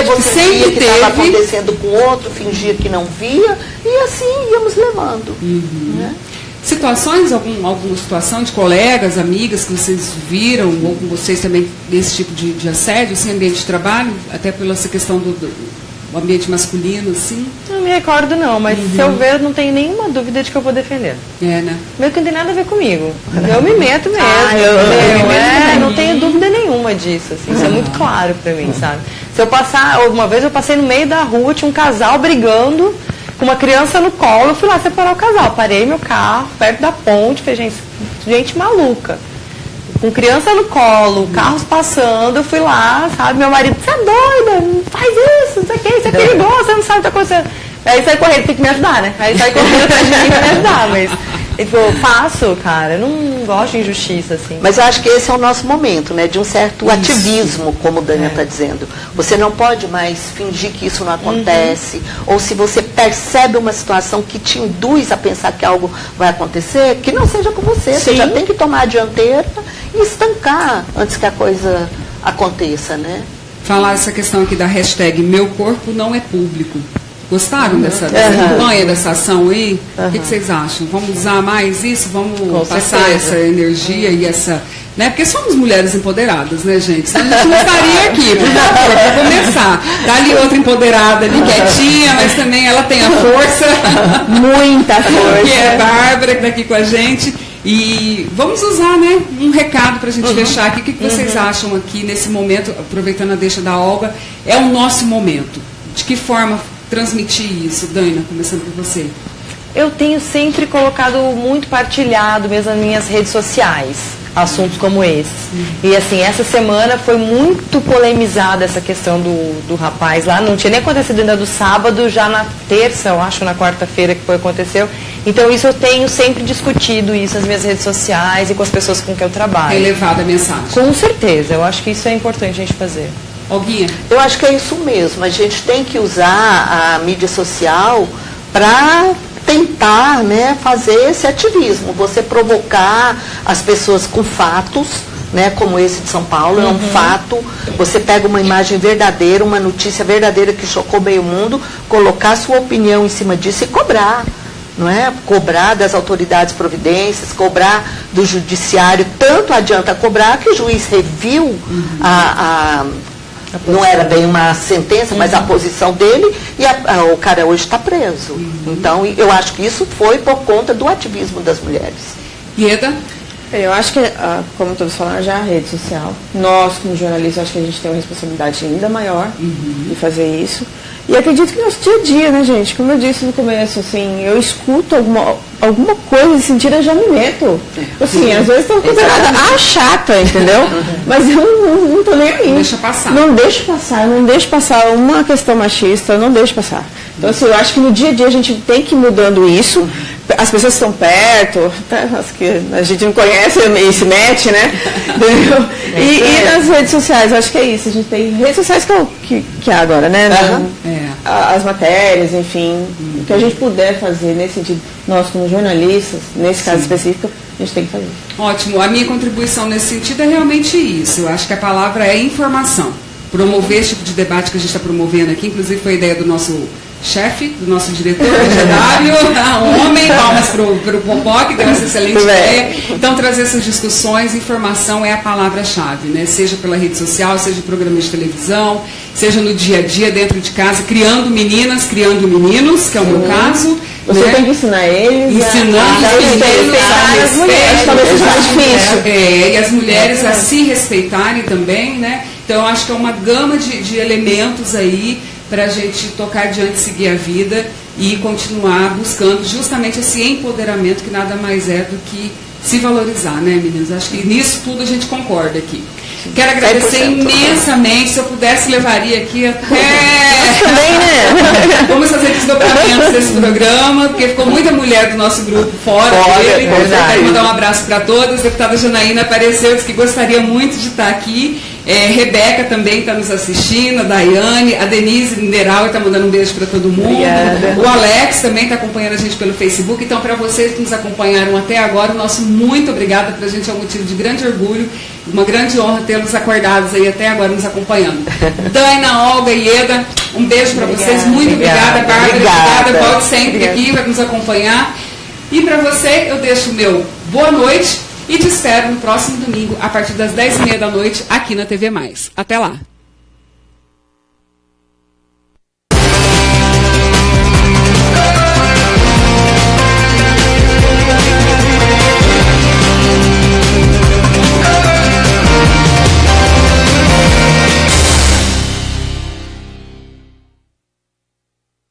com você via que estava acontecendo com outro, fingia que não via, e assim íamos levando. Né? Situações, alguma situação de colegas, amigas que vocês viram, ou com vocês também, desse tipo de assédio, assim, ambiente de trabalho, até pela essa questão do ambiente masculino, assim? Não me recordo, não, mas se eu ver, eu não tenho nenhuma dúvida de que eu vou defender. Né? Mesmo que não tem nada a ver comigo. Eu me meto mesmo. Não tenho dúvida nenhuma disso, assim. Isso é muito claro pra mim, sabe? Se eu passar, uma vez eu passei no meio da rua, tinha um casal brigando, com uma criança no colo, eu fui lá separar o casal. Parei meu carro, perto da ponte, falei, gente maluca. Com criança no colo, carros passando, eu fui lá, sabe? Meu marido, você é doida, não faz isso, não sei o que, isso é perigoso, você não sabe o que está acontecendo. Aí sai correndo, tem que me ajudar, né? Aí sai correndo atrás de mim pra me ajudar, mas... Ele falou, faço, cara, eu não gosto de injustiça, assim. Mas eu acho que esse é o nosso momento, né? De um certo ativismo, como o Daniel está dizendo. Você não pode mais fingir que isso não acontece, ou se você percebe uma situação que te induz a pensar que algo vai acontecer, que não seja com você. Sim. Você já tem que tomar a dianteira e estancar antes que a coisa aconteça, né? Falar essa questão aqui da hashtag Meu Corpo Não É Público. Gostaram dessa campanha, dessa ação aí? O que vocês acham? Vamos usar mais isso? Vamos passar essa energia e essa... Né? Porque somos mulheres empoderadas, né, gente? Senão a gente não estaria aqui, por favor, para começar. Tá ali outra empoderada ali, quietinha, mas também ela tem a força. Muita força. Que é a Bárbara, que está aqui com a gente. E vamos usar, né, um recado para a gente fechar aqui. O que vocês acham aqui nesse momento, aproveitando a deixa da Olga? É o nosso momento. De que forma transmitir isso? Dana, começando por você. Eu tenho sempre colocado muito partilhado mesmo nas minhas redes sociais assuntos como esses. E assim, essa semana foi muito polemizada essa questão do rapaz lá. Não tinha nem acontecido ainda do sábado, já na terça, eu acho, na quarta-feira que aconteceu. Então isso eu tenho sempre discutido isso nas minhas redes sociais e com as pessoas com que eu trabalho. Tem levado a mensagem. Com certeza, eu acho que isso é importante a gente fazer. Olguinha? Eu acho que é isso mesmo. A gente tem que usar a mídia social para tentar, né, fazer esse ativismo. Você provocar as pessoas com fatos, né, como esse de São Paulo, é um fato. Você pega uma imagem verdadeira, uma notícia verdadeira que chocou meio mundo, colocar sua opinião em cima disso e cobrar. Não é? Cobrar das autoridades providências, cobrar do judiciário. Tanto adianta cobrar que o juiz reviu não era bem uma sentença, mas a posição dele, e o cara hoje está preso. Então, eu acho que isso foi por conta do ativismo das mulheres. Ieda? Eu acho que, como todos falaram, já a rede social. Nós, como jornalistas, acho que a gente tem uma responsabilidade ainda maior de fazer isso. E acredito que no nosso dia a dia, né, gente? Como eu disse no começo, assim, eu escuto alguma coisa nesse sentido, eu já me meto. Assim, às vezes estou considerada chata, entendeu? Mas eu não estou nem aí. Deixa passar. Não deixo passar uma questão machista, eu não deixo passar. Então, assim, eu acho que no dia a dia a gente tem que ir mudando isso. As pessoas estão perto, as que a gente não conhece e se mete, né? E nas redes sociais, eu acho que é isso. A gente tem redes sociais que é agora, né? As matérias, enfim, o que a gente puder fazer nesse sentido, nós como jornalistas, nesse caso específico, a gente tem que fazer. Ótimo. A minha contribuição nesse sentido é realmente isso. Eu acho que a palavra é informação. Promover esse tipo de debate que a gente está promovendo aqui, inclusive foi a ideia do nosso chefe, do nosso diretor, do GW, um homem, palmas para o Popó, que deu essa excelente ideia. Então, trazer essas discussões, informação é a palavra-chave, né? Seja pela rede social, seja em programas de televisão, seja no dia a dia, dentro de casa, criando meninas, criando meninos, que é o meu caso. Você tem que ensinar eles ensinando as mulheres, talvez seja mais difícil. E as mulheres a se respeitarem também, né? Então, eu acho que é uma gama de elementos aí para a gente tocar adiante, seguir a vida e continuar buscando justamente esse empoderamento, que nada mais é do que se valorizar, né, meninas? Acho que nisso tudo a gente concorda aqui. Quero agradecer imensamente. Se eu pudesse, levaria aqui até... também, né? Vamos fazer desdobramentos desse programa, porque ficou muita mulher do nosso grupo fora dele. Quero mandar um abraço para todas. A deputada Janaína apareceu, disse que gostaria muito de estar aqui. Rebeca também está nos assistindo, a Daiane, a Denise Linderal está mandando um beijo para todo mundo. Obrigada. O Alex também está acompanhando a gente pelo Facebook. Então, para vocês que nos acompanharam até agora, o nosso muito obrigada. Para a gente é um motivo de grande orgulho, uma grande honra tê-los acordados aí até agora nos acompanhando. Daina, Olga e Ieda, um beijo para vocês. Muito obrigada, Bárbara. Obrigada. Volte sempre aqui, vai nos acompanhar. E para você, eu deixo o meu boa noite. E te espero no próximo domingo, a partir das 10h30 da noite, aqui na TV Mais. Até lá!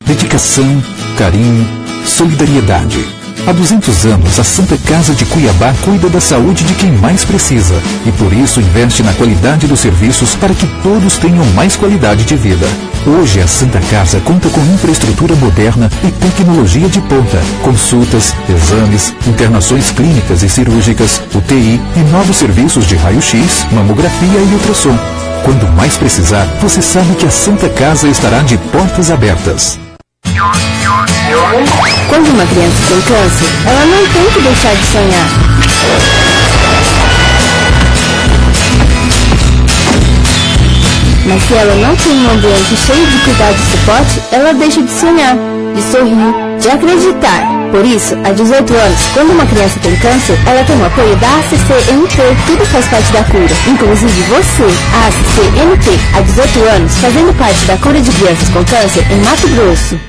Dedicação, carinho, solidariedade. Há 200 anos, a Santa Casa de Cuiabá cuida da saúde de quem mais precisa e por isso investe na qualidade dos serviços para que todos tenham mais qualidade de vida. Hoje a Santa Casa conta com infraestrutura moderna e tecnologia de ponta, consultas, exames, internações clínicas e cirúrgicas, UTI e novos serviços de raio-x, mamografia e ultrassom. Quando mais precisar, você sabe que a Santa Casa estará de portas abertas. Quando uma criança tem câncer, ela não tem que deixar de sonhar. Mas se ela não tem um ambiente cheio de cuidado e suporte, ela deixa de sonhar, de sorrir, de acreditar. Por isso, há 18 anos, quando uma criança tem câncer, ela tem o apoio da ACCMT. Tudo faz parte da cura, inclusive você. A ACCMT, há 18 anos, fazendo parte da cura de crianças com câncer em Mato Grosso.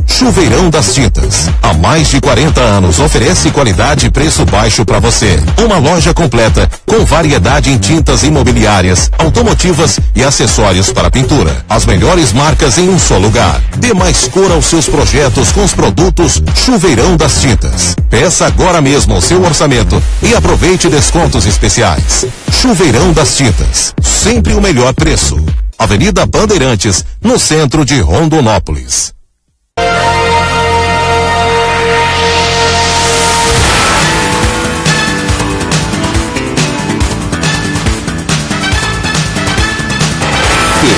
Chuveirão das Tintas. Há mais de 40 anos oferece qualidade e preço baixo para você. Uma loja completa com variedade em tintas imobiliárias, automotivas e acessórios para pintura. As melhores marcas em um só lugar. Dê mais cor aos seus projetos com os produtos Chuveirão das Tintas. Peça agora mesmo o seu orçamento e aproveite descontos especiais. Chuveirão das Tintas. Sempre o melhor preço. Avenida Bandeirantes, no centro de Rondonópolis.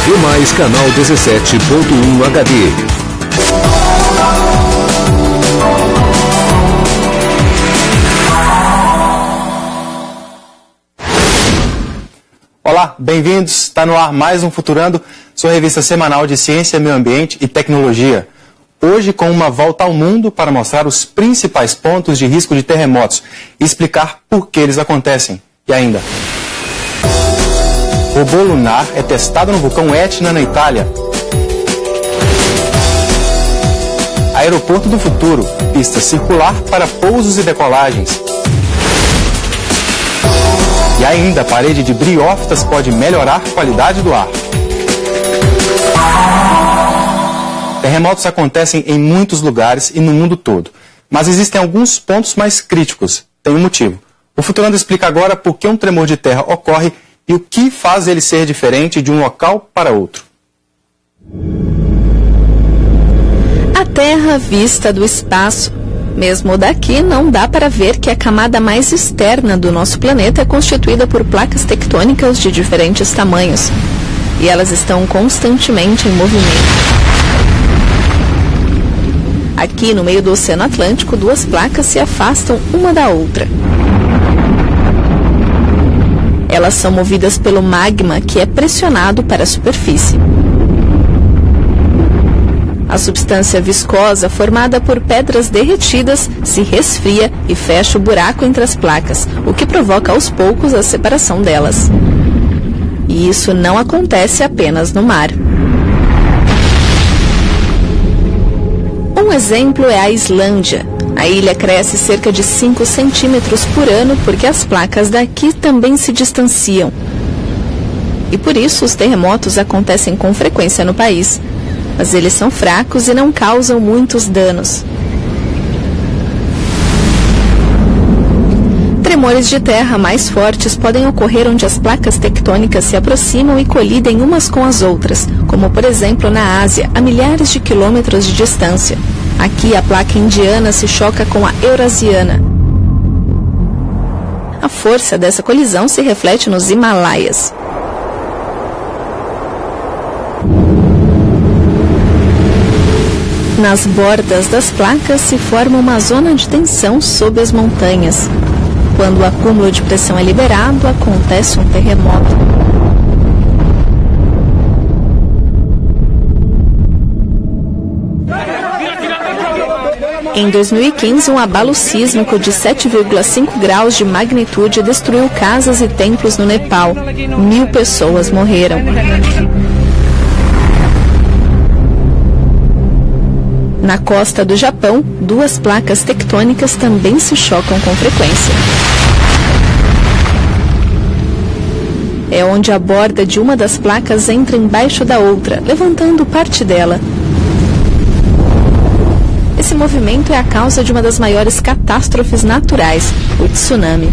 TV Mais canal 17.1 HD. Olá, bem-vindos. Está no ar mais um Futurando, sua revista semanal de ciência, meio ambiente e tecnologia. Hoje com uma volta ao mundo para mostrar os principais pontos de risco de terremotos e explicar por que eles acontecem. E ainda, robô lunar é testado no vulcão Etna, na Itália. Aeroporto do futuro, pista circular para pousos e decolagens. E ainda, a parede de briófitas pode melhorar a qualidade do ar. Terremotos acontecem em muitos lugares e no mundo todo, mas existem alguns pontos mais críticos. Tem um motivo. O Futurando explica agora por que um tremor de terra ocorre e o que faz ele ser diferente de um local para outro. A Terra vista do espaço. Mesmo daqui, não dá para ver que a camada mais externa do nosso planeta é constituída por placas tectônicas de diferentes tamanhos. E elas estão constantemente em movimento. Aqui, no meio do Oceano Atlântico, duas placas se afastam uma da outra. Elas são movidas pelo magma que é pressionado para a superfície. A substância viscosa, formada por pedras derretidas, se resfria e fecha o buraco entre as placas, o que provoca aos poucos a separação delas. E isso não acontece apenas no mar. Um exemplo é a Islândia. A ilha cresce cerca de 5 centímetros por ano porque as placas daqui também se distanciam. E por isso os terremotos acontecem com frequência no país. Mas eles são fracos e não causam muitos danos. Tremores de terra mais fortes podem ocorrer onde as placas tectônicas se aproximam e colidem umas com as outras, como por exemplo na Ásia, a milhares de quilômetros de distância. Aqui a placa indiana se choca com a eurasiana. A força dessa colisão se reflete nos Himalaias. Nas bordas das placas se forma uma zona de tensão sob as montanhas. Quando o acúmulo de pressão é liberado, acontece um terremoto. Em 2015, um abalo sísmico de 7,5 graus de magnitude destruiu casas e templos no Nepal. 1.000 pessoas morreram. Na costa do Japão, duas placas tectônicas também se chocam com frequência. É onde a borda de uma das placas entra embaixo da outra, levantando parte dela. Esse movimento é a causa de uma das maiores catástrofes naturais, o tsunami.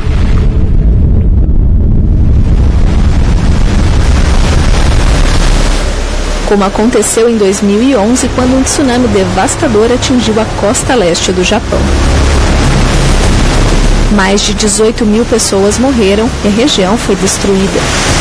Como aconteceu em 2011, quando um tsunami devastador atingiu a costa leste do Japão. Mais de 18 mil pessoas morreram e a região foi destruída.